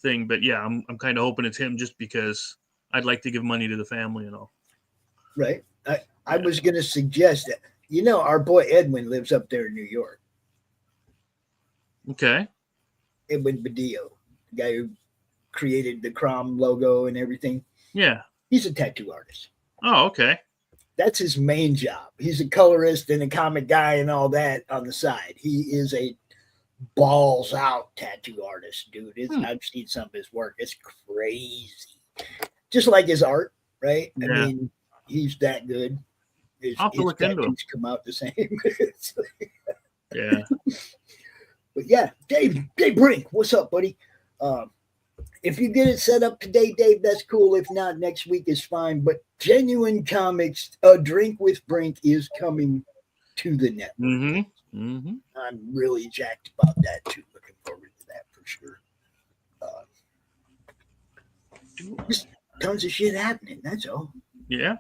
thing, but yeah, I'm kind of hoping it's him, just because I'd like to give money to the family and all.
Right. I was gonna suggest that our boy Edwin lives up there in New York.
Okay.
Edwin Badillo, the guy who created the Crom logo and everything.
Yeah.
He's a tattoo artist.
Oh, okay.
That's his main job. He's a colorist and a comic guy and all that on the side. He is a balls out tattoo artist, dude. I've seen some of his work. It's crazy. Just like his art, right?
Yeah.
I mean, he's that good. His tattoos come out the same.
Yeah.
But yeah, Dave Brink, what's up, buddy? If you get it set up today, Dave, that's cool. If not, next week is fine. But Genuine Comics, A Drink with Brink is coming to the network.
Mm-hmm. Mm-hmm.
I'm really jacked about that too. Looking forward to that for sure. Just tons of shit happening. That's all.
Yeah.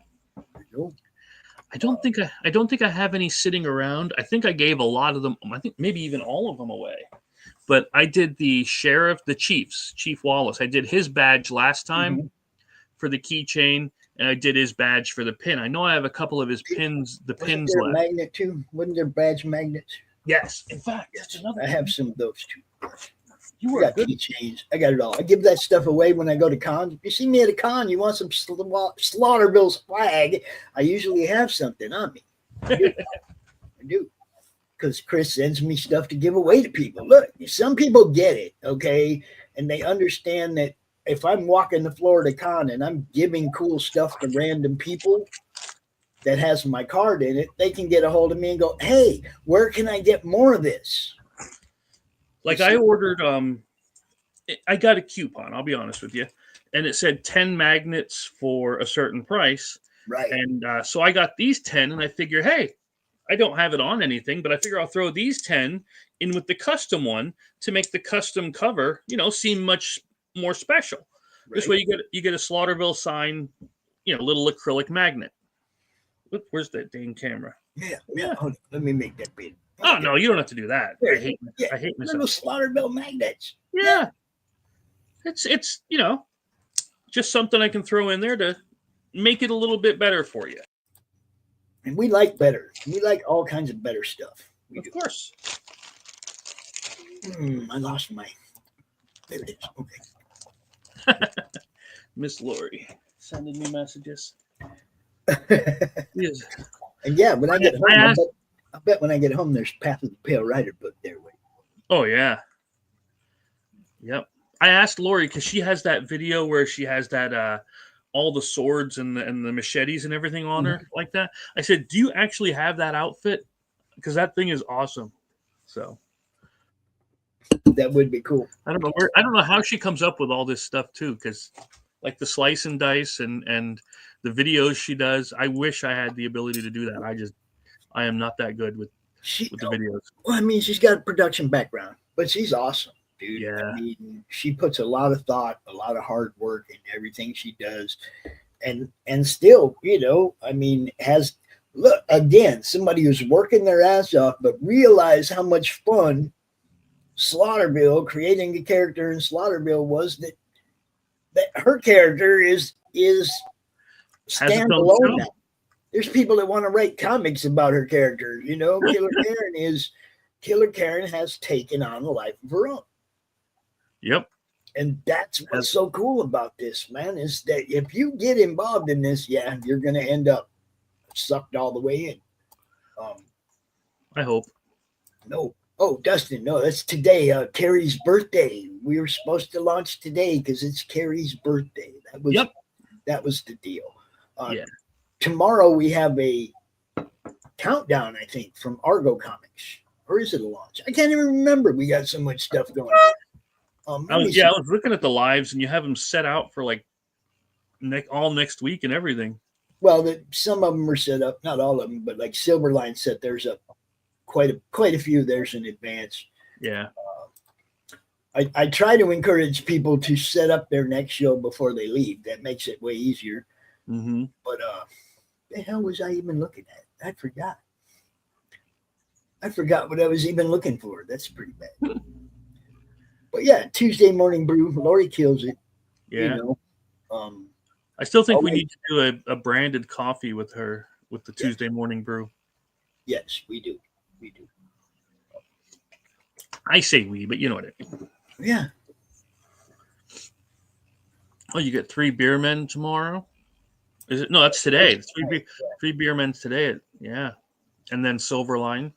I don't think I have any sitting around. I think I gave a lot of them. I think maybe even all of them away. But I did the Chief Wallace. I did his badge last time for the keychain, and I did his badge for the pin. I know I have a couple of his pins. Pins
there
left.
Magnet too? Wasn't there badge magnets?
Yes. In fact, that's another.
I have some of those too.
You
got keychains. I got it all. I give that stuff away when I go to cons. If you see me at a con, you want some Slaughterville's flag, I usually have something on me. I do. Because Chris sends me stuff to give away to people. Look, some people get it, okay? And they understand that if I'm walking the Florida con and I'm giving cool stuff to random people that has my card in it, they can get a hold of me and go, hey, where can I get more of this?
Like I ordered, I got a coupon, I'll be honest with you, and it said 10 magnets for a certain price.
Right.
And so I got these 10, and I figure, hey, I don't have it on anything, but I figure I'll throw these 10 in with the custom one to make the custom cover, seem much more special. Right. This way you get a Slaughterville sign, little acrylic magnet. Where's that dang camera?
Yeah. Hold on. Let me make that big.
Oh, no, you don't have to do that. I hate myself.
Little Slaughterville magnets.
Yeah. It's just something I can throw in there to make it a little bit better for you.
And we like better. We like all kinds of better stuff.
Of course.
I lost my. There it is. Okay.
Miss Lori sending me messages.
Yes. And yeah, when I get home, I bet when I get home, there's Path of the Pale Rider book there.
Oh, yeah. Yep. I asked Lori because she has that video where she has that all the swords and the machetes and everything on her like that. I said, do you actually have that outfit? Because that thing is awesome. So
that would be cool.
I don't know how she comes up with all this stuff too, because like the slice and dice and the videos she does, I wish I had the ability to do that. I am not that good with the videos. Well,
I mean, she's got a production background, but she's awesome, dude.
Yeah.
I mean, she puts a lot of thought, a lot of hard work in everything she does. And still, I mean, look, again, somebody who's working their ass off, but realize how much fun creating a character in Slaughterville was, that her character is standalone now. There's people that want to write comics about her character. Killer Karen has taken on a life of her own.
Yep.
And that's what's so cool about this, man, is that if you get involved in this, you're going to end up sucked all the way in.
I hope.
No. Oh, Dustin, no, that's today. Carrie's birthday. We were supposed to launch today because it's Carrie's birthday. That was the deal. Tomorrow we have a countdown, I think, from Argo Comics. or is it a launch? I can't even remember. We got so much stuff going on.
I was looking at the lives, and you have them set out for like all next week and everything.
Well, some of them are set up, not all of them, but like Silverline set theirs up quite a few of theirs in advance.
Yeah.
I try to encourage people to set up their next show before they leave. That makes it way easier.
Mm-hmm.
But the hell was I even looking at? I forgot. I forgot what I was even looking for. That's pretty bad. But yeah, Tuesday Morning Brew. Lori kills it.
Yeah.
You know,
I still think we need to do a branded coffee with her with the Tuesday Morning Brew.
Yes, we do. We do.
I say we, but you know what I mean.
Yeah.
Oh, you get 3 beer men tomorrow? Is it? No, that's today. Three beer men today. Yeah. And then Silverline.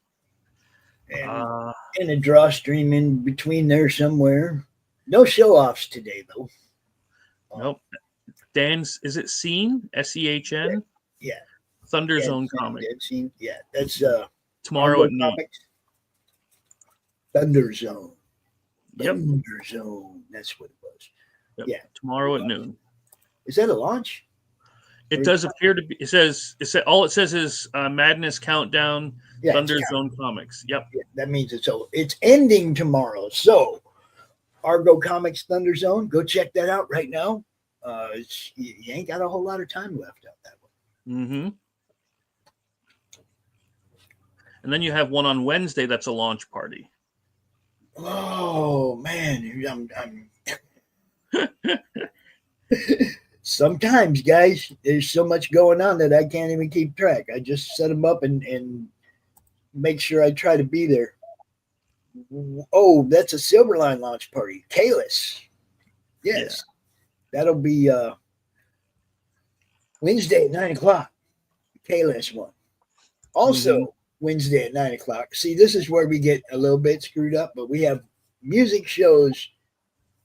And a draw stream in between there somewhere. No show offs today, though.
Nope. Dan's, is it Scene? SEHN?
Yeah.
Thunder Zone Comic.
Yeah, that's
tomorrow at noon.
Thunder Zone.
Yep.
Thunder Zone. That's what it was.
Yep.
Yeah.
Tomorrow at noon.
Is that a launch?
It does appear to be. It says all it says is Madness Countdown, Thunder Zone Comics. Yep.
Yeah, that means it's ending tomorrow. So Argo Comics Thunder Zone, go check that out right now. You ain't got a whole lot of time left on that one.
Mm-hmm. And then you have one on Wednesday that's a launch party.
Oh man, I'm sometimes, guys, there's so much going on that I can't even keep track. I just set them up and make sure I try to be there. Oh, that's a Silverline launch party. Kalis. Yes. Yeah. That'll be Wednesday at 9:00. Kalis one. Also, Wednesday at 9:00. See, this is where we get a little bit screwed up, but we have music shows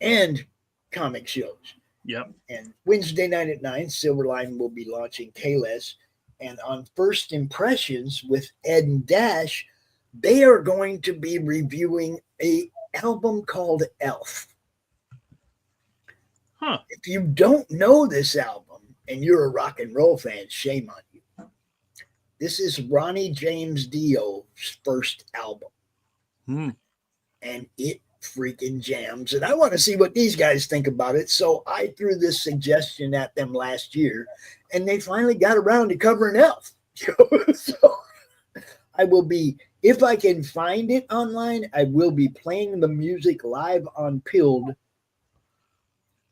and comic shows.
Yep.
And Wednesday night at 9, Silverline will be launching Kalis. And on First Impressions with Ed and Dash, they are going to be reviewing an album called Elf.
Huh.
If you don't know this album and you're a rock and roll fan, shame on you. This is Ronnie James Dio's first album. And it freaking jams. And I want to see what these guys think about it. So I threw this suggestion at them last year, and they finally got around to covering Elf. So I will be, if I can find it online, I will be playing the music live on Pilled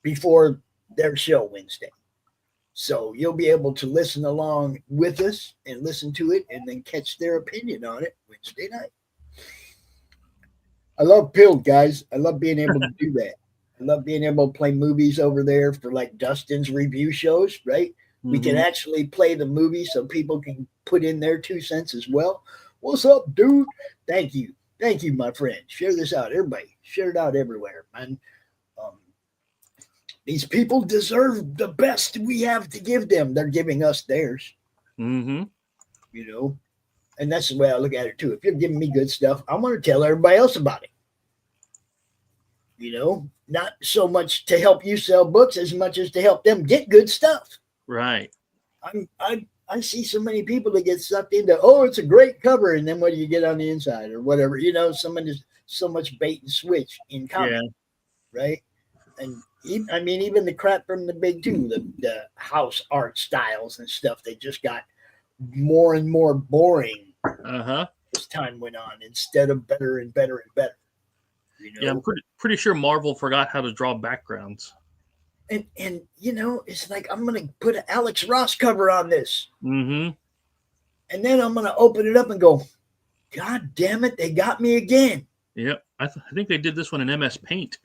before their show Wednesday. So you'll be able to listen along with us and listen to it and then catch their opinion on it Wednesday night. I love Pilled, guys. I love being able to do that. I love being able to play movies over there for like Dustin's review shows, right? We can actually play the movie so people can put in their 2 cents as well. What's up, dude? Thank you. Thank you, my friend. Share this out. Everybody, share it out everywhere, man. These people deserve the best we have to give them. They're giving us theirs. You know, and that's the way I look at it too. If you're giving me good stuff, I want to tell everybody else about it. You know, not so much to help you sell books as much as to help them get good stuff.
Right.
I see so many people that get sucked into, oh, it's a great cover, and then what do you get on the inside or whatever? You know, someone is so much bait and switch in comics, right? And even the crap from the big two, the house art styles and stuff, they just got more and more boring as time went on instead of better and better and better. You know?
Yeah, I'm pretty sure Marvel forgot how to draw backgrounds.
And you know, it's like I'm gonna put an Alex Ross cover on this, and then I'm gonna open it up and go, God damn it, they got me again.
Yep, I think they did this one in MS Paint.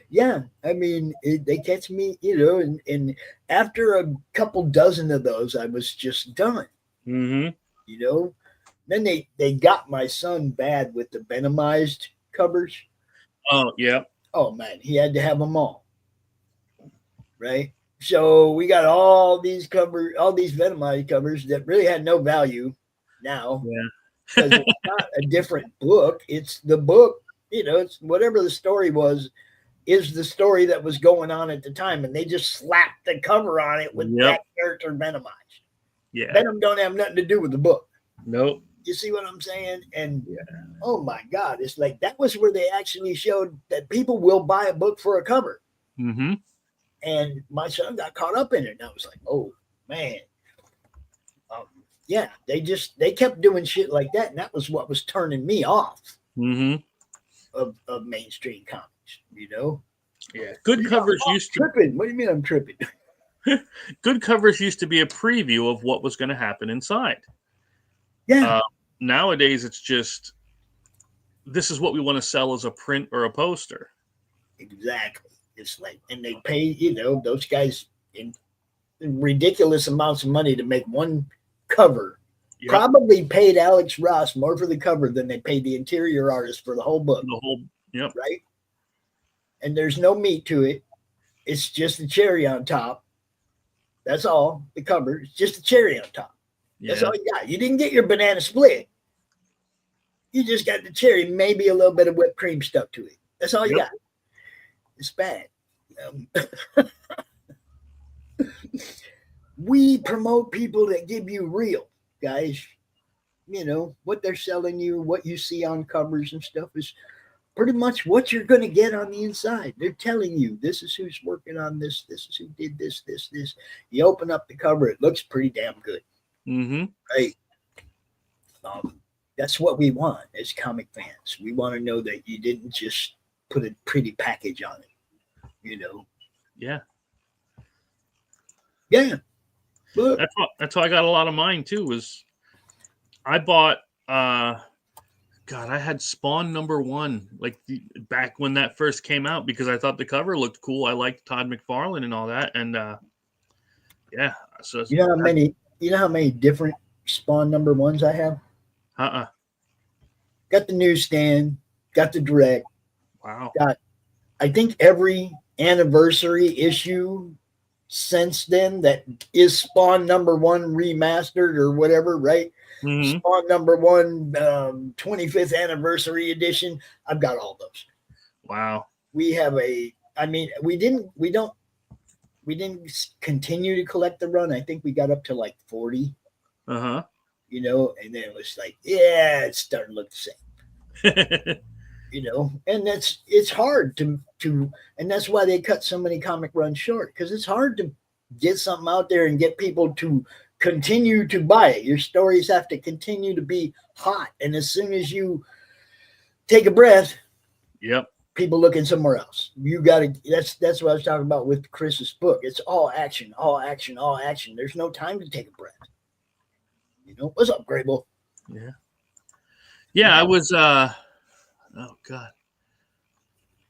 Yeah, I mean, they catch me, you know, and after a couple dozen of those, I was just done. You know, then they got my son bad with the Venomized covers.
Oh, yeah.
Oh, man, he had to have them all. Right? So we got all these Venomized covers that really had no value now.
Yeah.
Because it's not a different book. It's the book, it's whatever the story was, is the story that was going on at the time. And they just slapped the cover on it with that character Venomized.
Yeah.
Venom don't have nothing to do with the book.
Nope.
You see what I'm saying? And oh my God, it's like that was where they actually showed that people will buy a book for a cover.
Mm-hmm.
And my son got caught up in it. And I was like, oh man. Yeah, they kept doing shit like that, and that was what was turning me off of mainstream comics.
Yeah, good covers used to.
Tripping. What do you mean I'm tripping?
Good covers used to be a preview of what was going to happen inside.
Yeah.
Nowadays, it's just this is what we want to sell as a print or a poster.
Exactly. It's like, and they pay those guys in ridiculous amounts of money to make one cover. Yep. Probably paid Alex Ross more for the cover than they paid the interior artist for the whole book. Right? And there's no meat to it. It's just the cherry on top. That's all. The cover. It's just a cherry on top. That's all you got. You didn't get your banana split. You just got the cherry, maybe a little bit of whipped cream stuck to it. That's all you got. It's bad. We promote people that give you real, guys. What they're selling you, what you see on covers and stuff is pretty much what you're going to get on the inside. They're telling you this is who's working on this. This is who did this. You open up the cover, it looks pretty damn good.
Mm-hmm.
Right. That's what we want as comic fans. We want to know that you didn't just put a pretty package on it.
Yeah.
Yeah.
Look. That's how I got a lot of mine too. Was I bought I had Spawn #1 like back when that first came out because I thought the cover looked cool. I liked Todd McFarlane and all that, and so
you know how many different Spawn #1s I have? Got the newsstand, got the direct.
Wow.
Got I think every anniversary issue since then that is Spawn #1 remastered or whatever, right?
Mm-hmm.
Spawn #1 25th anniversary edition. I've got all those.
Wow.
We have we didn't continue to collect the run. I think we got up to like 40.
Uh-huh.
And then it was like, it's starting to look the same. And it's hard to and that's why they cut so many comic runs short, because it's hard to get something out there and get people to continue to buy it. Your stories have to be hot, and as soon as you take a breath, people looking somewhere else. You got to. That's what I was talking about with Chris's book. It's all action, all action, all action. There's no time to take a breath. What's up, Grable?
Yeah. I was. Oh God,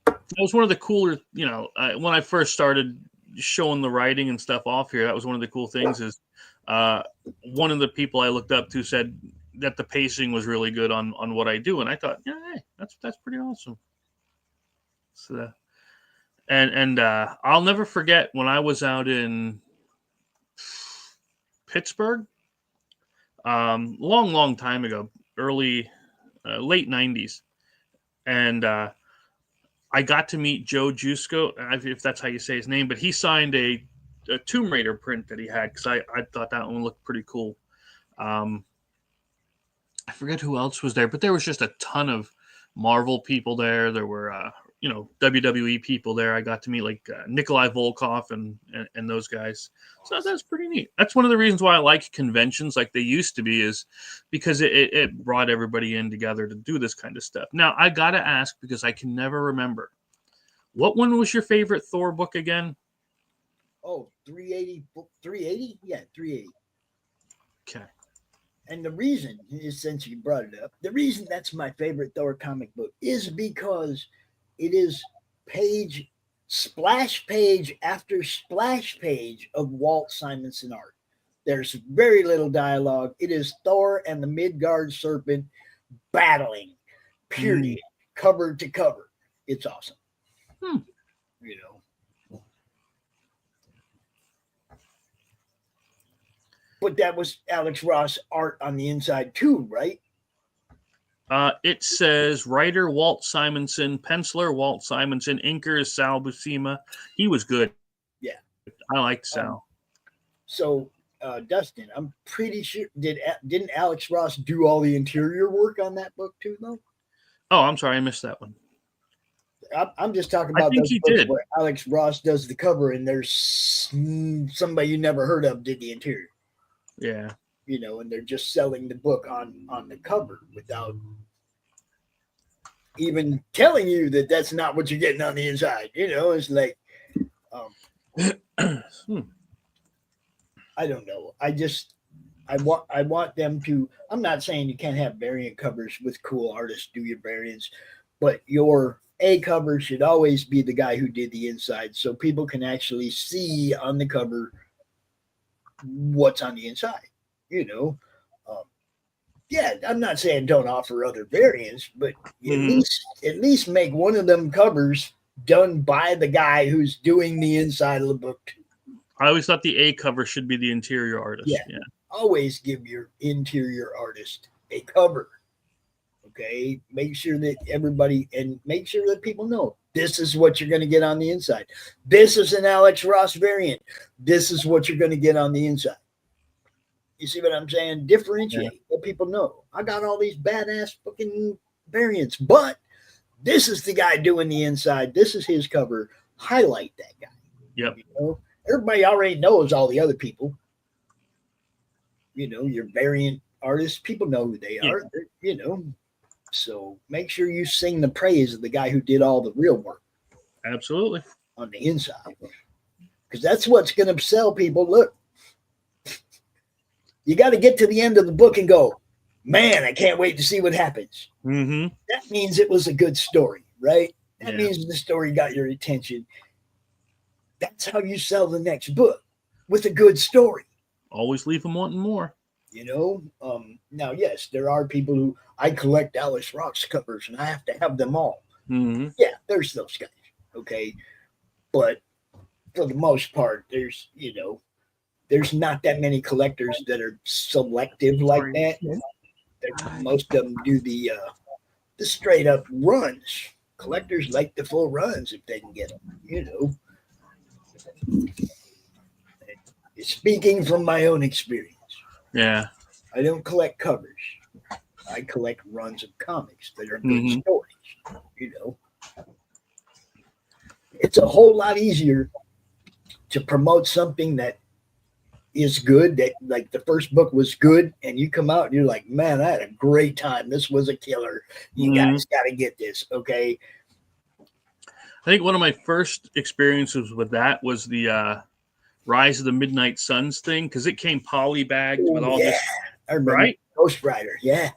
that was one of the cooler. When I first started showing the writing and stuff off here, that was one of the cool things. Is one of the people I looked up to said that the pacing was really good on what I do, and I thought, hey, that's pretty awesome. So, and I'll never forget when I was out in Pittsburgh, long time ago, late 90s, and I got to meet Joe Jusko, if that's how you say his name, but he signed a Tomb Raider print that he had because I thought that one looked pretty cool. I forget who else was there, but there was just a ton of Marvel people there. There were WWE people there. I got to meet like Nikolai Volkov and those guys. So that's pretty neat. That's one of the reasons why I like conventions like they used to be, is because it brought everybody in together to do this kind of stuff. Now, I got to ask, because I can never remember, what one was your favorite Thor book again?
Oh, 380? Yeah, 380.
Okay.
And the reason is, since you brought it up, the reason that's my favorite Thor comic book is because it is splash page after splash page of Walt Simonson art. There's very little dialogue. It is Thor and the Midgard serpent battling, period, cover to cover. It's awesome. But that was Alex Ross art on the inside too, right?
It says writer Walt Simonson, penciler Walt Simonson, inker is Sal Buscema. He was good.
Yeah,
I liked Sal.
So, Dustin, I'm pretty sure didn't Alex Ross do all the interior work on that book too, though?
Oh, I'm sorry, I missed that one.
I'm just talking about those books where Alex Ross does the cover, and there's somebody you never heard of did the interior.
Yeah,
and they're just selling the book on the cover without even telling you that that's not what you're getting on the inside. It's like, I don't know. I want them to. I'm not saying you can't have variant covers with cool artists do your variants, but your A cover should always be the guy who did the inside, so people can actually see on the cover what's on the inside. Yeah, I'm not saying don't offer other variants, but at least make one of them covers done by the guy who's doing the inside of the book too.
I always thought the A cover should be the interior artist. Yeah.
Always give your interior artist a cover. Okay, make sure that make sure that people know this is what you're going to get on the inside. This is an Alex Ross variant. This is what you're going to get on the inside. You see what I'm saying? Differentiate, let people know. I got all these badass fucking variants, but this is the guy doing the inside. This is his cover. Highlight that guy.
Yep.
Everybody already knows all the other people. Your variant artists, people know who they are. So make sure you sing the praise of the guy who did all the real work.
Absolutely.
On the inside. Because that's what's going to sell people. Look, you got to get to the end of the book and go, man, I can't wait to see what happens.
Mm-hmm.
That means it was a good story, right? That means the story got your attention. That's how you sell the next book, with a good story.
Always leave them wanting more.
Now, yes, there are people who I collect Alex Ross covers and I have to have them all.
Mm-hmm.
Yeah, there's those guys. Okay. But for the most part, there's not that many collectors that are selective like that. Most of them do the straight up runs. Collectors like the full runs if they can get them, Speaking from my own experience.
Yeah.
I don't collect covers. I collect runs of comics that are good stories. It's a whole lot easier to promote something that is good, that like the first book was good, and you come out and you're like, man, I had a great time. This was a killer. You guys got to get this, okay?
I think one of my first experiences with that was the Rise of the Midnight Suns thing, because it came polybagged with all this, right?
Ghost Rider, yeah.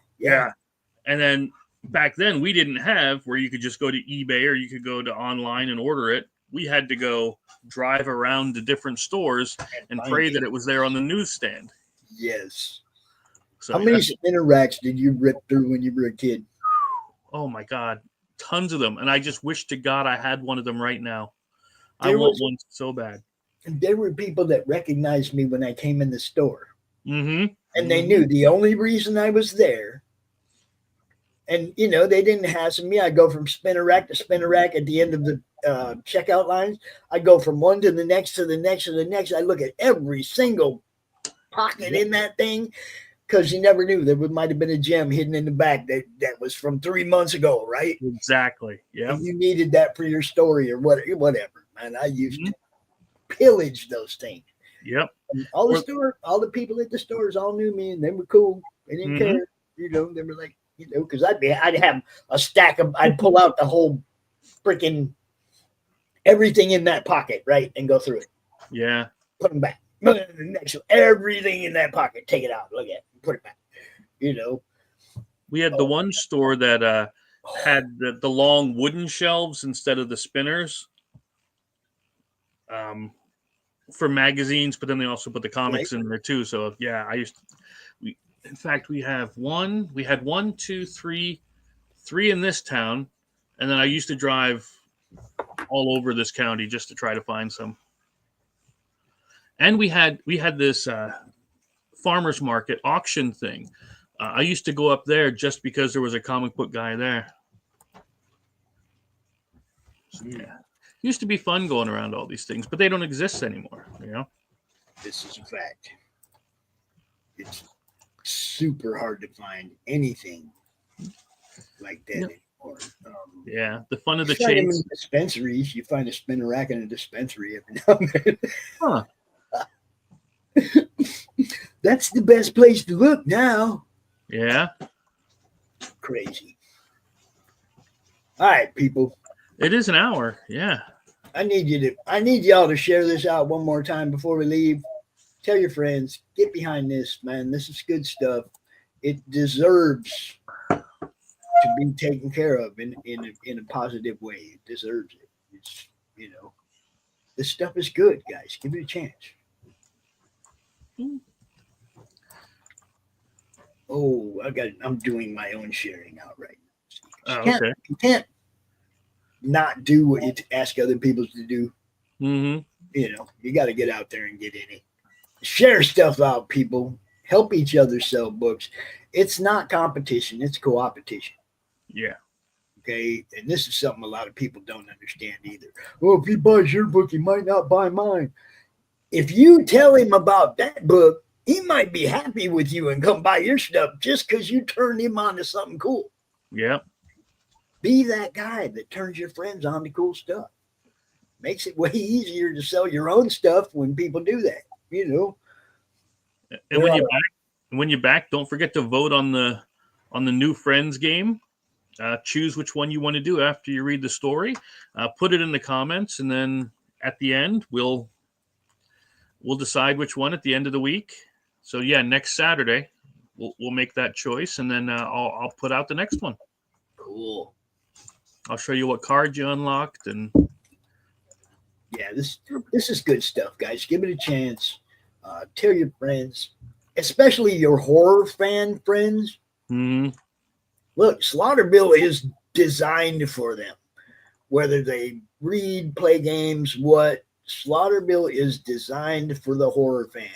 And then back then we didn't have where you could just go to eBay or you could go to online and order it. We had to go drive around to different stores and pray that it was there on the newsstand.
Yes.
So
how many spinner racks did you rip through when you were a kid?
Oh my God, tons of them. And I just wish to God I had one of them right now. I want one so bad.
And there were people that recognized me when I came in the store.
Mm-hmm.
And they knew the only reason I was there. And, they didn't hassle me. I go from spinner rack to spinner rack at the end of the checkout lines. I go from one to the next to the next to the next. I look at every single pocket in that thing because you never knew. There might have been a gem hidden in the back that was from 3 months ago, right?
Exactly. Yeah.
You needed that for your story or whatever. Man, I used to pillage those things.
Yep.
And all the people at the stores all knew me and they were cool. They didn't care. They were like, because I'd have a stack of, I'd pull out the whole freaking everything in that pocket, right, and go through it.
Yeah.
Put them back. Everything in that pocket, take it out, look at it, put it back.
We had the one store that had the long wooden shelves instead of the spinners for magazines, but then they also put the comics in there too. So yeah, in fact, we had one, two, three in this town, and then I used to drive all over this county just to try to find some. And we had this farmers market auction thing. I used to go up there just because there was a comic book guy there. So, yeah, used to be fun going around all these things, but they don't exist anymore. You know,
This is a fact. It's super hard to find anything like that anymore.
Yeah, the fun of
You
the
find them in
chase.
dispensaries. You find a spinner rack in a dispensary every now and
Huh.
then. That's the best place to look now.
Yeah,
Crazy. All right, people.
it is an hour. Yeah.
I need y'all to share this out one more time before we leave. Tell your friends, get behind this, man. This is good stuff. It deserves to be taken care of in a positive way. It deserves it. It's this stuff is good, guys. Give it a chance. Oh, I'm doing my own sharing out right now.
Oh, okay.
You can't not do what you ask other people to do.
Mm-hmm.
You got to get out there and get in it. Share stuff out, people. Help each other sell books. It's not competition, it's co-opetition.
Yeah.
Okay. And this is something a lot of people don't understand either. Well, if he buys your book, he might not buy mine. If you tell him about that book, he might be happy with you and come buy your stuff just because you turned him on to something cool.
Yeah.
Be that guy that turns your friends on to cool stuff. Makes it way easier to sell your own stuff when people do that.
And when you back, don't forget to vote on the new Friends game. Choose which one you want to do after you read the story. Put it in the comments, and then at the end we'll decide which one at the end of the week. So yeah, next Saturday we'll make that choice, and then I'll put out the next one.
Cool.
I'll show you what cards you unlocked, and
yeah, this is good stuff, guys. Give it a chance. Tell your friends, especially your horror fan friends.
Mm-hmm.
Look, Slaughterville is designed for them. Whether they read, play games, Slaughterville is designed for the horror fan.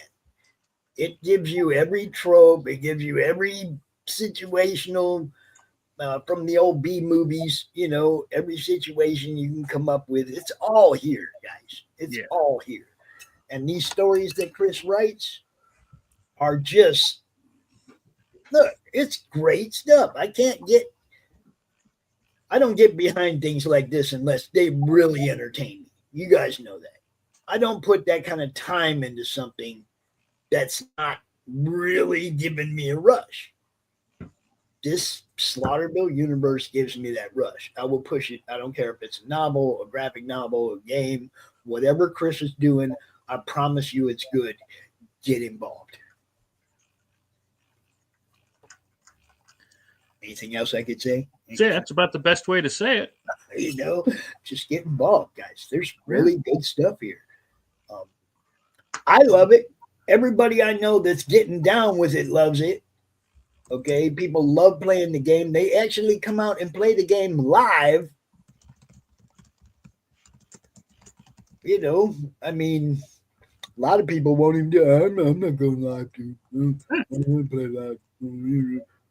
It gives you every trope. It gives you every situational from the old B movies. Every situation you can come up with. It's all here, guys. It's all here. And these stories that Chris writes are just, look, it's great stuff. I don't get behind things like this unless they really entertain me. You guys know that. I don't put that kind of time into something that's not really giving me a rush. This Slaughterville universe gives me that rush. I will push it. I don't care if it's a novel, a graphic novel, a game, whatever Chris is doing. I promise you it's good. Get involved. Anything else I could say?
yeah, that's about the best way to say it.
Just get involved, guys. There's really good stuff here. I love it. Everybody I know that's getting down with it loves it. Okay, people love playing the game. They actually come out and play the game live. I mean, a lot of people won't even do it. I'm not going live, dude. I'm going to play live.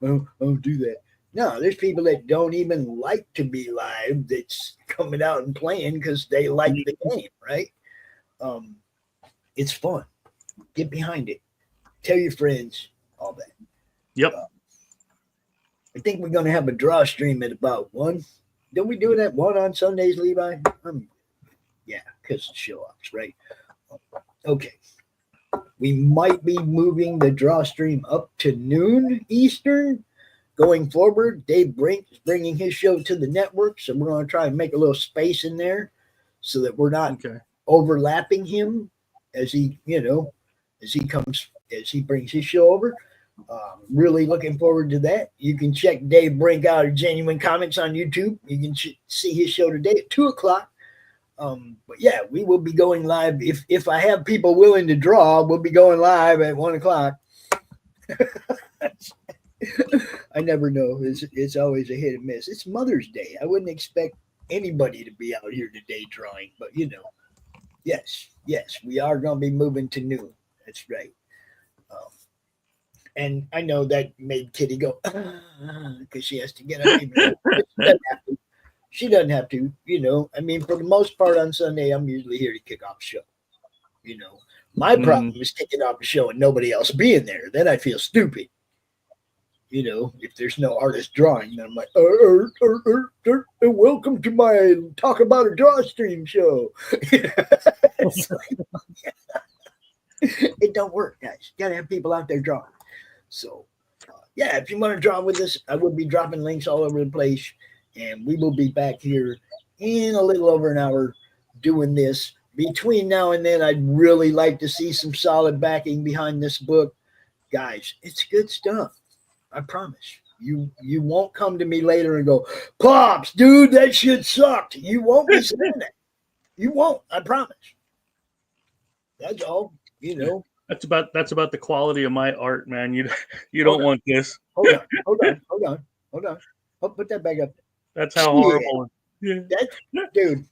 I don't do that. No, there's people that don't even like to be live that's coming out and playing because they like the game, right? It's fun. Get behind it. Tell your friends, all that.
Yep.
I think we're going to have a draw stream at about 1. Don't we do it at 1 on Sundays, Levi? Yeah, because it's show-offs, right? Okay. We might be moving the draw stream up to noon Eastern going forward. Dave Brink is bringing his show to the network, so we're going to try and make a little space in there so that we're not overlapping him as he brings his show over. Really looking forward to that. You can check Dave Brink out at Genuine Comics on YouTube. You can see his show today at 2:00. But yeah, we will be going live. If I have people willing to draw, we'll be going live at 1:00. I never know. It's always a hit and miss. It's Mother's Day. I wouldn't expect anybody to be out here today drawing, but yes, we are going to be moving to noon. That's right. And I know that made Kitty go, because she has to get up. But she doesn't have to. She doesn't have to, I mean, for the most part on Sunday, I'm usually here to kick off the show. My problem is kicking off the show and nobody else being there. Then I feel stupid. If there's no artist drawing, then I'm like, welcome to my Talk About a Draw Stream show. It don't work, guys. You got to have people out there drawing. So, yeah, if you want to draw with us, I will be dropping links all over the place. And we will be back here in a little over an hour doing this. Between now and then, I'd really like to see some solid backing behind this book. Guys, it's good stuff. I promise. You won't come to me later and go, Pops, dude, that shit sucked. You won't be saying that. You won't. I promise. That's all.
That's about the quality of my art, man. You don't want this.
Hold on. Oh, put that back up.
That's how horrible. Yeah.
Dude,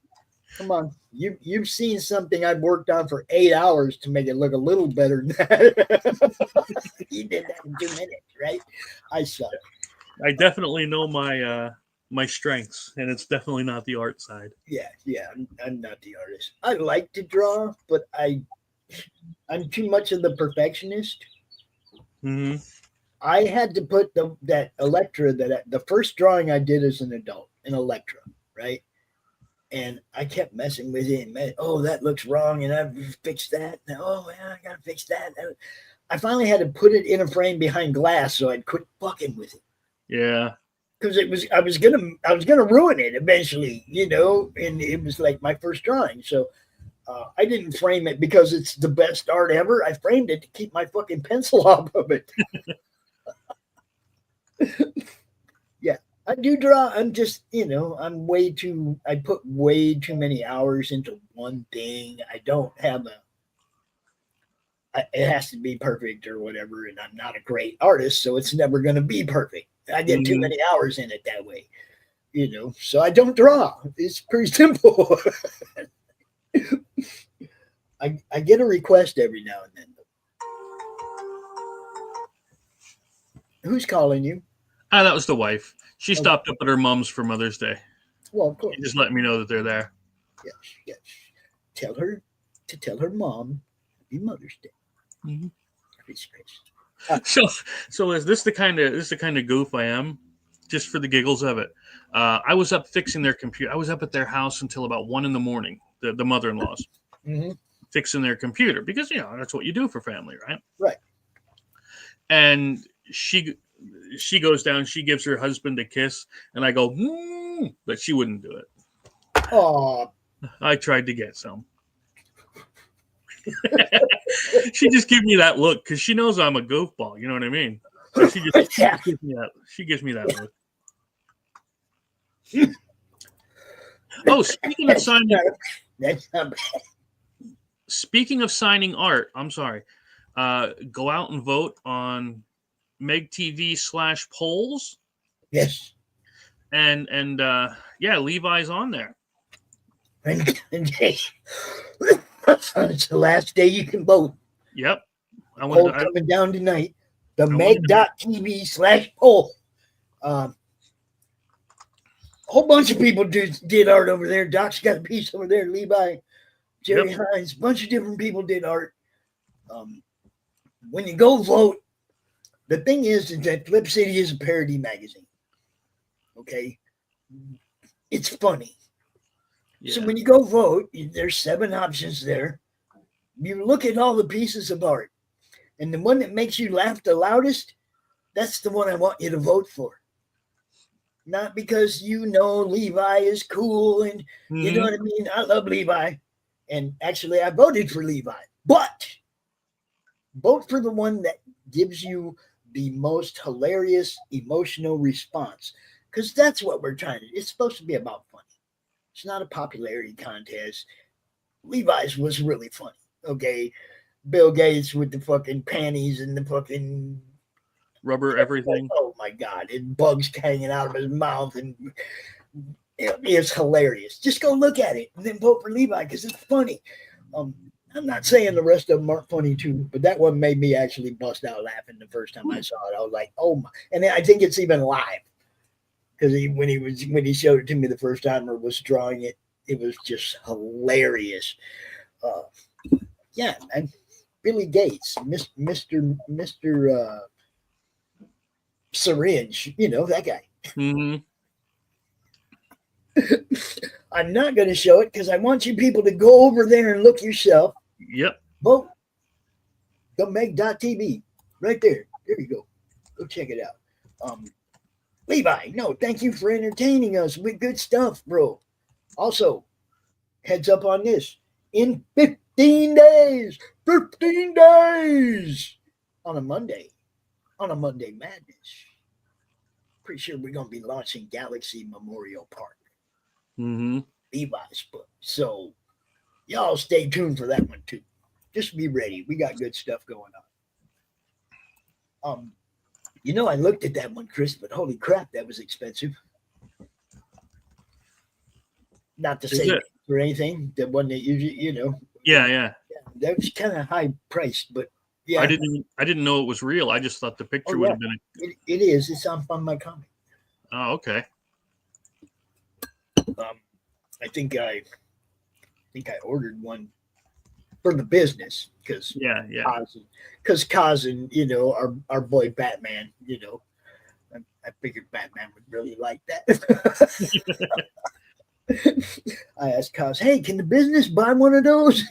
come on. You've seen something I've worked on for 8 hours to make it look a little better than that. You did that in 2 minutes, right? I suck.
I definitely know my strengths, and it's definitely not the art side.
Yeah, I'm not the artist. I like to draw, but I'm too much of the perfectionist.
Mm-hmm.
I had to put that Electra, the first drawing I did as an adult, an Electra, right? And I kept messing with it. And that looks wrong, and I've fixed that. And, I gotta fix that. I finally had to put it in a frame behind glass so I'd quit fucking with it.
Yeah,
because I was gonna ruin it eventually, and it was like my first drawing, so. I didn't frame it because it's the best art ever. I framed it to keep my fucking pencil off of it. Yeah, I do draw. I'm just, I put way too many hours into one thing. I don't have it has to be perfect or whatever. And I'm not a great artist, so it's never going to be perfect. I get too many hours in it that way, so I don't draw. It's pretty simple. I get a request every now and then. Who's calling you?
That was the wife. She stopped up at her mom's for Mother's Day.
Well, of course.
She just let me know that they're there.
Yes. Tell her to tell her mom Happy Mother's Day.
Mm-hmm.
Christ.
So is this the kind of goof I am? Just for the giggles of it. I was up fixing their computer. I was up at their house until about 1 a.m. The mother-in-laws fixing their computer because that's what you do for family, right?
Right.
And she goes down. She gives her husband a kiss, and I go, but she wouldn't do it.
Oh,
I tried to get some. She just gives me that look because she knows I'm a goofball. You know what I mean? So she gives me that look. Oh, speaking of signing,
that's not bad.
Speaking of signing art, I'm sorry. Go out and vote on MegTV/polls.
Yes.
And Levi's on there.
And it's the last day you can vote.
Yep.
Coming down tonight. The Meg.TV/poll. A whole bunch of people did art over there. Doc's got a piece over there. Levi, Jerry Hines, a bunch of different people did art. When you go vote, the thing is that Flip City is a parody magazine. Okay? It's funny. Yeah. So when you go vote, there's 7 options there. You look at all the pieces of art, and the one that makes you laugh the loudest, that's the one I want you to vote for. Not because Levi is cool and you know what I mean? I love Levi. And actually, I voted for Levi. But vote for the one that gives you the most hilarious emotional response. Because that's what we're trying to do. It's supposed to be about funny. It's not a popularity contest. Levi's was really funny. Okay. Bill Gates with the fucking panties and the fucking
rubber everything.
Oh my God. And bugs hanging out of his mouth. And it's hilarious. Just go look at it and then vote for Levi because it's funny. I'm not saying the rest of them aren't funny too, but that one made me actually bust out laughing the first time I saw it. I was like, "Oh my!" And I think it's even live because when he showed it to me the first time or was drawing it, it was just hilarious. Yeah, and Billy Gates, Mister Syringe, that guy.
Mm-hmm.
I'm not going to show it because I want you people to go over there and look yourself.
Yep.
Vote. TheMeg.tv. Right there. There you go. Go check it out. Levi, no, thank you for entertaining us with good stuff, bro. Also, heads up on this. In 15 days, on a Monday Madness. Pretty sure we're going to be launching Galaxy Memorial Park.
Mm-hmm.
Levi's book. So y'all stay tuned for that one too. Just be ready. We got good stuff going on. I looked at that one, Chris, but holy crap, that was expensive. Not to say for anything, the one that usually,
Yeah.
That was kind of high priced, but yeah.
I didn't know it was real. I just thought the picture would have been.
It is. It's on my comic.
Oh, okay.
I think I ordered one for the business because Cousin, our boy Batman, I figured Batman would really like that. I asked Cos, hey, can the business buy one of those?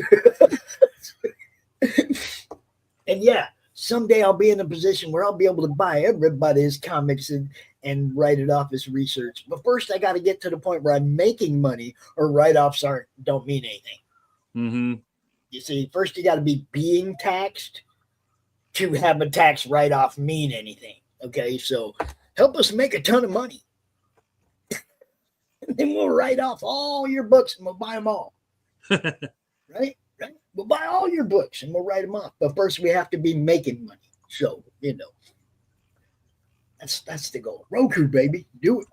And yeah, someday I'll be in a position where I'll be able to buy everybody's comics and write it off as research. But first, I got to get to the point where I'm making money, or write-offs don't mean anything.
Mm-hmm.
You see, first you got to be being taxed to have a tax write-off mean anything. Okay, so help us make a ton of money. And then we'll write off all your books and we'll buy them all. Right? We'll buy all your books and we'll write them off. But first we have to be making money. So, that's the goal. Roku, baby. Do it.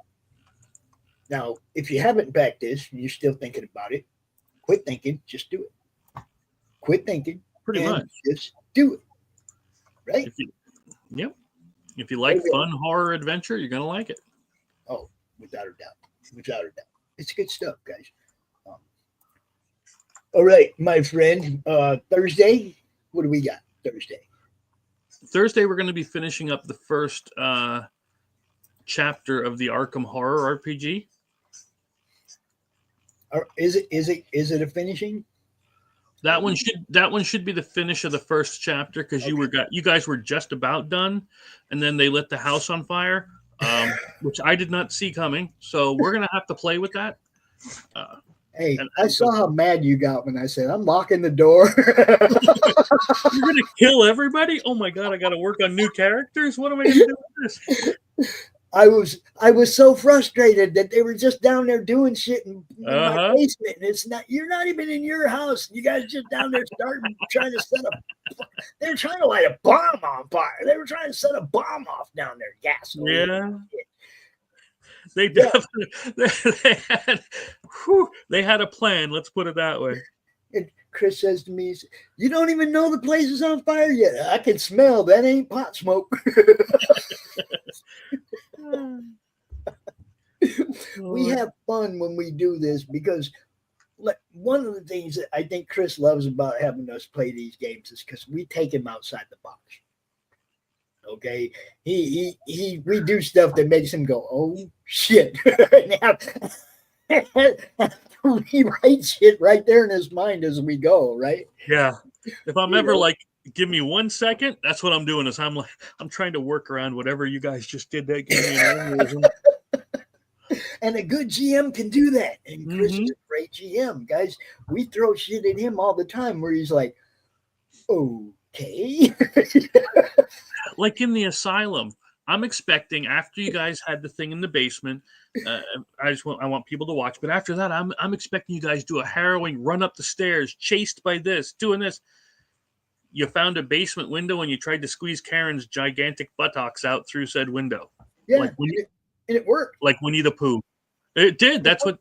Now, if you haven't backed this and you're still thinking about it, quit thinking. Just do it. Quit thinking.
Pretty much.
Just do it. Right?
If you like fun horror adventure, you're going to like it.
Oh, without a doubt. It's good stuff, guys. All right, my friend. Thursday, what do we got
Thursday, we're going to be finishing up the first chapter of the Arkham Horror RPG.
Is it a finishing?
That one should be the finish of the first chapter because you guys were just about done, and then they lit the house on fire, which I did not see coming. So we're gonna have to play with that.
Hey, I saw how mad you got when I said I'm locking the door.
You're gonna kill everybody? Oh my god! I got to work on new characters. What am I gonna do with this?
I was so frustrated that they were just down there doing shit in my basement, and you're not even in your house. You guys just down there trying to set they were trying to light a bomb on fire. They were trying to set a bomb off down there, gasoline.
Yeah. They definitely they had a plan. Let's put it that way.
And Chris says to me, "You don't even know the place is on fire yet. I can smell that ain't pot smoke." We have fun when we do this because one of the things that I think Chris loves about having us play these games is because we take him outside the box. Okay, we do stuff that makes him go, "Oh shit!" Rewrite shit right there in his mind as we go. Right?
Yeah. If I'm ever like, give me 1 second, that's what I'm doing. Is I'm trying to work around whatever you guys just did. That gave me an aneurysm.
And a good GM can do that. And Chris is a great GM, guys. We throw shit at him all the time where he's like, "Okay."
Like in the asylum, I'm expecting after you guys had the thing in the basement, I want people to watch. But after that, I'm expecting you guys do a harrowing run up the stairs, chased by this, doing this. You found a basement window and you tried to squeeze Karen's gigantic buttocks out through said window.
Yeah, and it worked.
Like Winnie the Pooh. It did. That's what.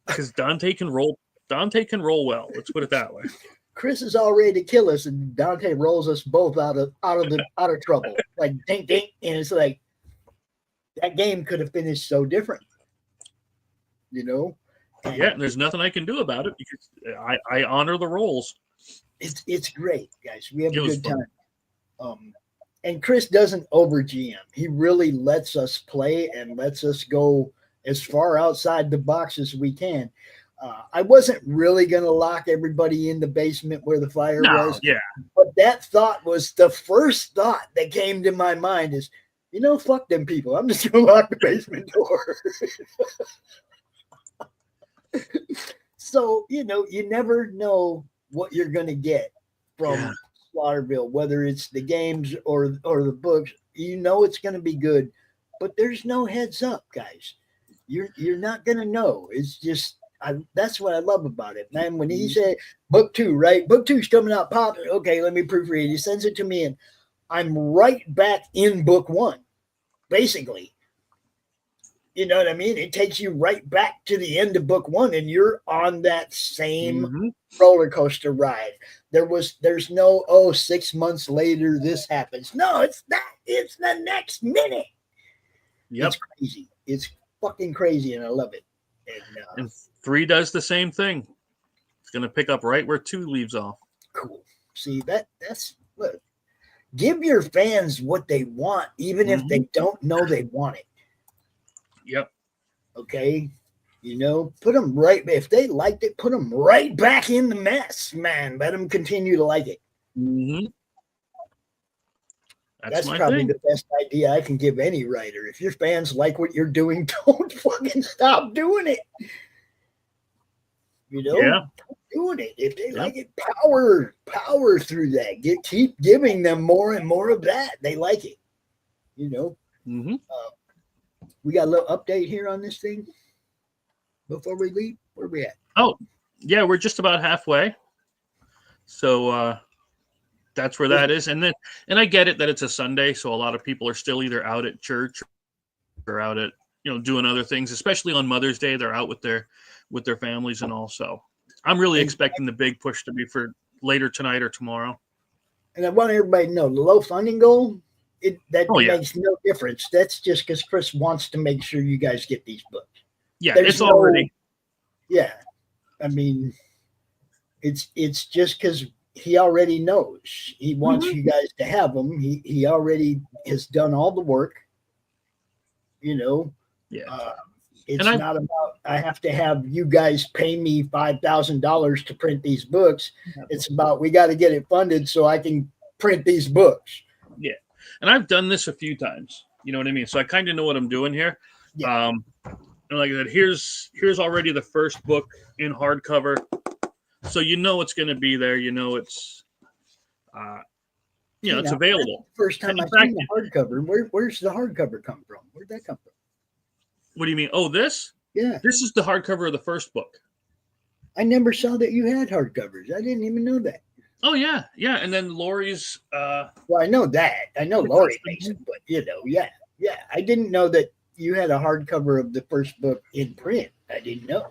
Because Dante can roll Dante can roll well. Let's put it that way.
Chris is all ready to kill us, and Dante rolls us both out of trouble. Like ding ding, and it's like that game could have finished so different, you know. And
yeah, and there's nothing I can do about it because I honor the rolls.
It's great, guys. We have
It
a
was
good
fun.
time. And Chris doesn't over GM. He really lets us play and lets us go as far outside the box as we can. I wasn't really going to lock everybody in the basement where the fire was.
Yeah.
But that thought was the first thought that came to my mind is, fuck them people. I'm just going to lock the basement door. So, you never know what you're going to get from Slaughterville, whether it's the games or the books. It's going to be good, but there's no heads up, guys. You're not going to know. It's just, that's what I love about it, man. When he said book 2, right? Book 2's coming out, pop. Okay, let me proofread. He sends it to me, and I'm right back in book 1, basically. You know what I mean? It takes you right back to the end of book 1, and you're on that same roller coaster ride. There's no 6 months later this happens. No, it's not. It's the next minute.
Yep.
It's crazy. It's fucking crazy, and I love it.
And 3 does the same thing. It's going to pick up right where 2 leaves off.
Cool. See, that's look. Give your fans what they want, even if they don't know they want it.
Yep.
Okay. Put them right. If they liked it, put them right back in the mess, man. Let them continue to like it.
Mm-hmm.
That's probably the best idea I can give any writer. If your fans like what you're doing, don't fucking stop doing it.
Yeah.
Keep doing it. If they like it, power through that. Keep giving them more and more of that. They like it.
Mm-hmm.
We got a little update here on this thing before we leave. Where are we at?
Oh, yeah, we're just about halfway. So that's where that is. And I get it that it's a Sunday, so a lot of people are still either out at church or out at doing other things. Especially on Mother's Day, they're out with their families and all. So I'm really expecting the big push to be for later tonight or tomorrow.
And I want everybody to know the low funding goal. Makes no difference. That's just because Chris wants to make sure you guys get these books.
Yeah, it's already.
Yeah, I mean, it's just because he already knows. He wants you guys to have them. He already has done all the work. Yeah. It's not about I have to have you guys pay me $5,000 to print these books. It's about we got to get it funded so I can print these books.
Yeah. And I've done this a few times. You know what I mean? So I kind of know what I'm doing here.
Yeah.
And like I said, here's already the first book in hardcover. So it's going to be there. It's it's available.
First time I've seen the hardcover. Where's the hardcover come from? Where'd that come from?
What do you mean? Oh, this?
Yeah.
This is the hardcover of the first book.
I never saw that you had hardcovers. I didn't even know that.
Oh, yeah. Yeah. And then Lori's.
Well, I know that. I know Lori makes it, but, yeah. I didn't know that you had a hardcover of the first book in print. I didn't know.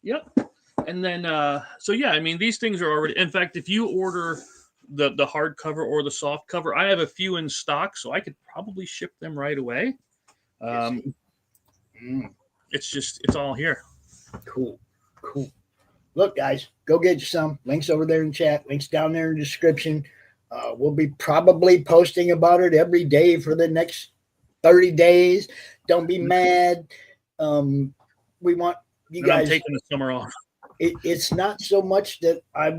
Yep. And then, I mean, these things are already. In fact, if you order the hardcover or the soft cover, I have a few in stock, so I could probably ship them right away. It's all here.
Cool. Look, guys, go get you some. Links over there in chat. Links down there in the description. We'll be probably posting about it every day for the next 30 days. Don't be mad. We want you guys.
I'm taking the summer off.
It's not so much that I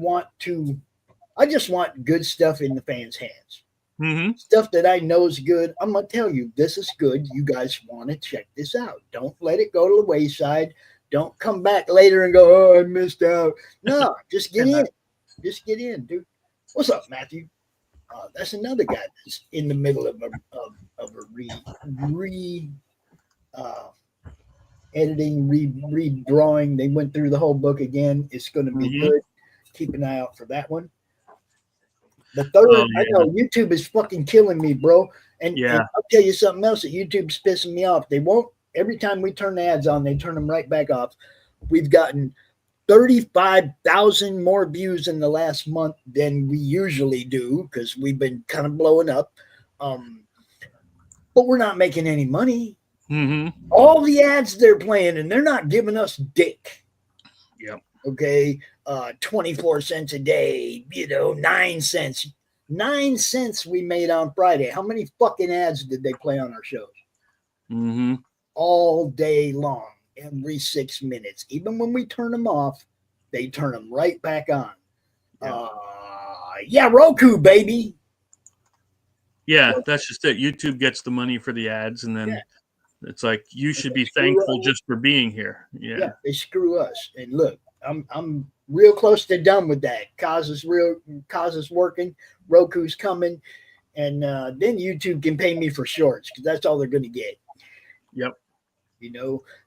just want good stuff in the fans' hands.
Mm-hmm.
Stuff that I know is good. I'm going to tell you, this is good. You guys want to check this out. Don't let it go to the wayside. Don't come back later and go, oh, I missed out. No, just get in. Just get in, dude. What's up, Matthew? That's another guy that's in the middle of a editing, redrawing. They went through the whole book again. It's going to be good. Keep an eye out for that one. The third, I know YouTube is fucking killing me, bro. And I'll tell you something else that YouTube's pissing me off. They won't. Every time we turn the ads on, they turn them right back off. We've gotten 35,000 more views in the last month than we usually do because we've been kind of blowing up. But we're not making any money.
Mm-hmm.
All the ads they're playing, and they're not giving us dick.
Yep.
Okay. 24 cents a day, 9 cents. 9 cents we made on Friday. How many fucking ads did they play on our shows?
Mm-hmm.
All day long, every 6 minutes. Even when we turn them off, they turn them right back on. Yeah, Roku, baby.
Yeah, that's just it. YouTube gets the money for the ads, and then it's like you should be thankful just for being here. Yeah,
they screw us. And look, I'm real close to done with that. Cause is working. Roku's coming, and then YouTube can pay me for shorts because that's all they're going to get.
Yep.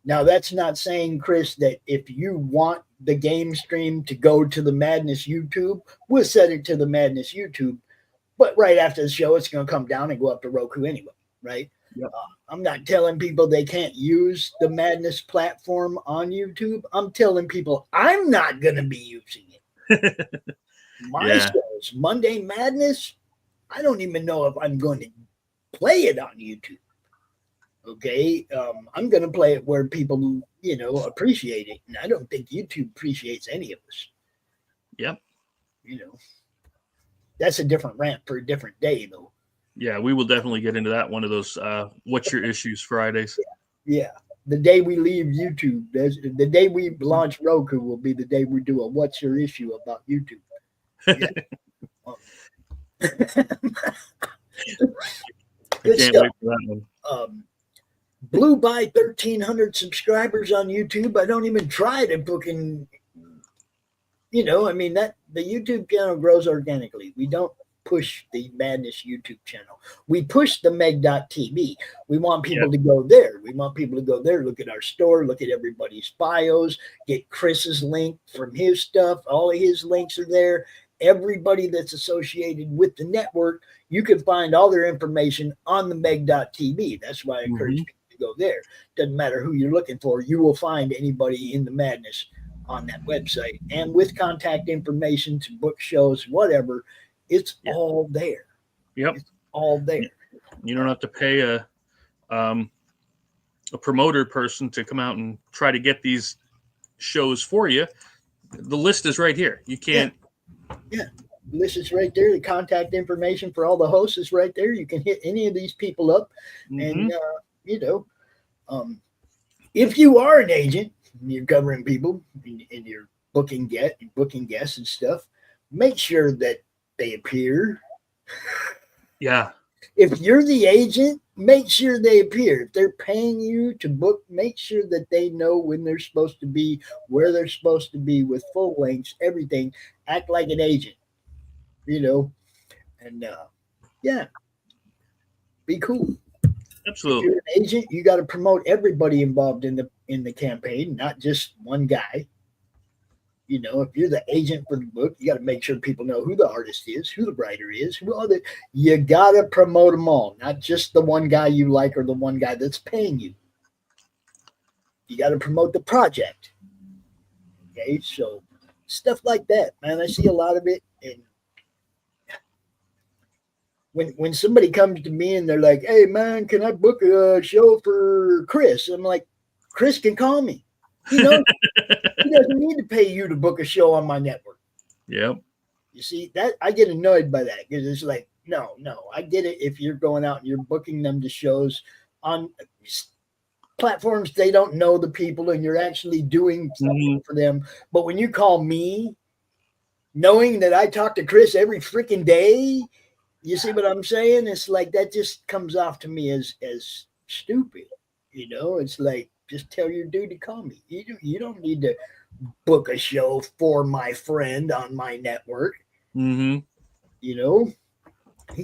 Now that's not saying, Chris, that if you want the game stream to go to the Madness YouTube, we'll set it to the Madness YouTube. But right after the show, it's going to come down and go up to Roku anyway, right?
Yep.
I'm not telling people they can't use the Madness platform on YouTube. I'm telling people I'm not going to be using it. My shows, Monday Madness, I don't even know if I'm going to play it on YouTube. Okay, I'm going to play it where people, appreciate it. And I don't think YouTube appreciates any of us.
Yep.
That's a different rant for a different day, though.
Yeah, we will definitely get into that one of those What's Your Issues Fridays.
Yeah. The day we leave YouTube, the day we launch Roku will be the day we do a What's Your Issue about YouTube. Yeah. Good
Can't
stuff.
wait for that one.
Blew by 1,300 subscribers on YouTube. I don't even try to fucking, that the YouTube channel grows organically. We don't push the Madness YouTube channel. We push the Meg.tv. We want people to go there. We want people to go there, look at our store, look at everybody's bios, get Chris's link from his stuff. All of his links are there. Everybody that's associated with the network, you can find all their information on the Meg.tv. That's why I encourage people to go there. Doesn't matter who you're looking for. You will find anybody in the Madness on that website. And with contact information to book shows, whatever, it's all there.
Yep.
It's all there.
You don't have to pay a promoter person to come out and try to get these shows for you. The list is right here. You can't.
Yeah. The list is right there. The contact information for all the hosts is right there. You can hit any of these people up. And, if you are an agent, and you're covering people and you're booking guests and stuff, make sure that they appear.
Yeah.
If you're the agent, make sure they appear. If they're paying you to book, make sure that they know when they're supposed to be, where they're supposed to be with full lengths, everything. Act like an agent, and be cool.
Absolutely.
If you're an agent, you got to promote everybody involved in the campaign, not just one guy. If you're the agent for the book, you got to make sure people know who the artist is, who the writer is, you got to promote them all, not just the one guy you like or the one guy that's paying you. You got to promote the project. Okay, so stuff like that, man. I see a lot of it, and when somebody comes to me and they're like, "Hey, man, can I book a show for Chris?" I'm like, "Chris can call me. He knows." He doesn't need to pay you to book a show on my network.
Yep.
You see, that I get annoyed by that because it's like, no, I get it. If you're going out and you're booking them to shows on platforms, they don't know the people and you're actually doing something for them. But when you call me, knowing that I talk to Chris every freaking day, you see what I'm saying? It's like that just comes off to me as stupid. It's like, just tell your dude to call me. You don't need to book a show for my friend on my network.
Mm-hmm.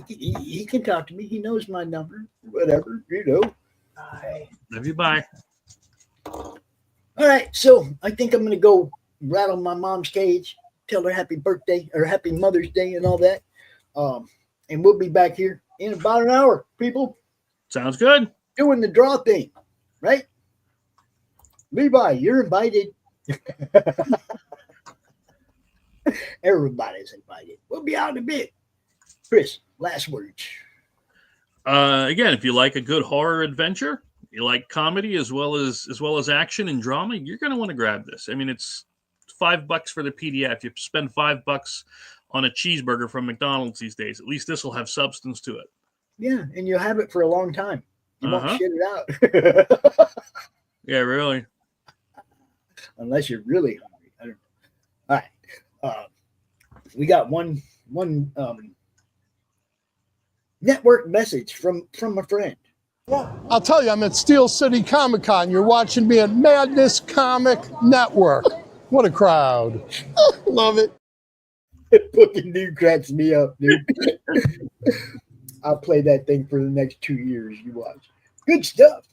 He can talk to me. He knows my number, whatever,
Love you, bye.
All right, so I think I'm going to go rattle my mom's cage, tell her happy birthday or happy Mother's Day and all that. And we'll be back here in about an hour, people.
Sounds good.
Doing the draw thing, right? Levi, you're invited. Everybody's invited. We'll be out in a bit. Chris, last words.
Again, if you like a good horror adventure, you like comedy as well as action and drama, you're going to want to grab this. I mean, it's $5 for the PDF. You spend $5 on a cheeseburger from McDonald's these days. At least this will have substance to it.
Yeah, and you'll have it for a long time. You won't shit it out.
Yeah, really.
Unless you're really hungry. I don't know. All right. We got one network message from a friend.
I'll tell you, I'm at Steel City Comic Con. You're watching me at Madness Comic Network. What a crowd. Love it.
Fucking dude cracks me up, dude. I'll play that thing for the next 2 years. You watch. Good stuff.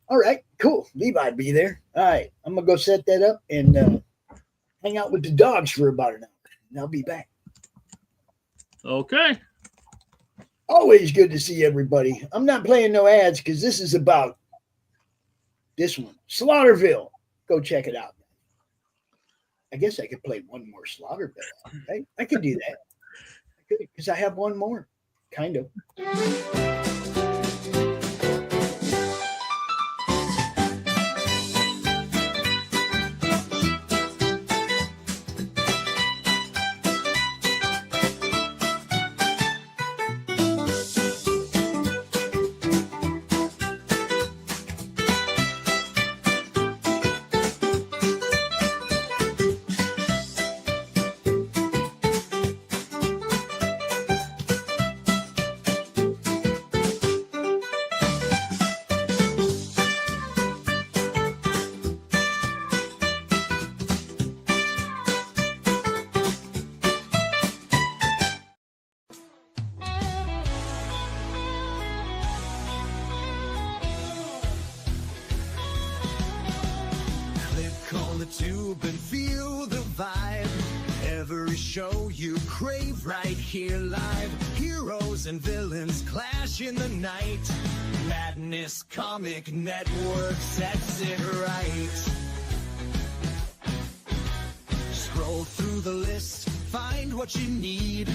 All right, cool. Levi be there. All right, I'm going to go set that up and hang out with the dogs for about an hour. And I'll be back.
Okay.
Always good to see everybody. I'm not playing no ads because this is about this one. Slaughterville. Go check it out. I guess I could play one more Slaughterville. Right? I could do that. I could because I have one more. Kind of.
tube and feel the vibe. Every show you crave right here live. Heroes and villains clash in the night. Madness Comic Network sets it right. Scroll through the list, find what you need.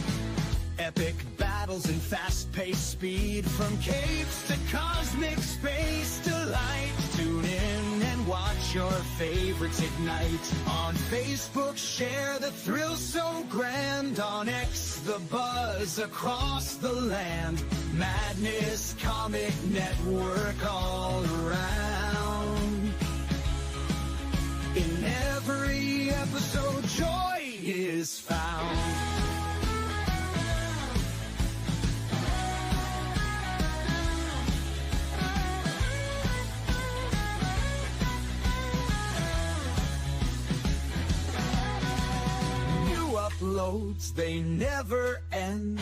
Epic battles and fast-paced speed. From capes to cosmic space delight. Tune in and watch your favorites ignite. On Facebook, share the thrill so grand. On X, the buzz across the land. Madness Comic Network all around. In every episode, joy is found. Uploads, they never end.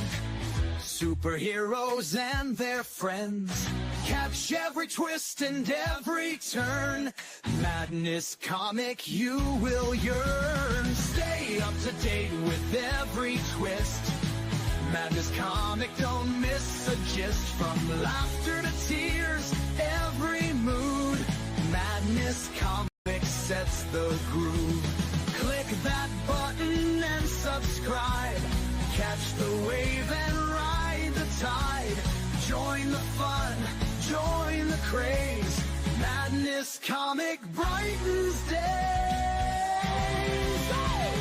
Superheroes and their friends. Catch every twist and every turn. Madness Comic, you will yearn. Stay up to date with every twist. Madness Comic, don't miss a gist. From laughter to tears, every mood. Madness Comic sets the groove. Click that button and subscribe. Catch the wave and ride the tide. Join the fun, join the craze. Madness Comic brightens days. Hey!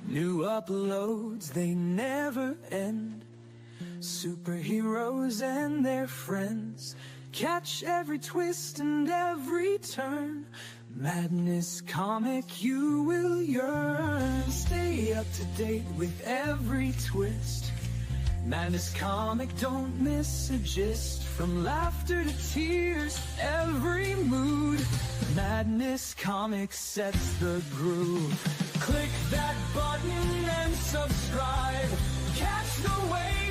New uploads, they never end. Superheroes and their friends. Catch every twist and every turn. Madness Comic, you will yearn. Stay up to date with every twist. Madness Comic, don't miss a gist. From laughter to tears, every mood. Madness Comic sets the groove. Click that button and subscribe. Catch the wave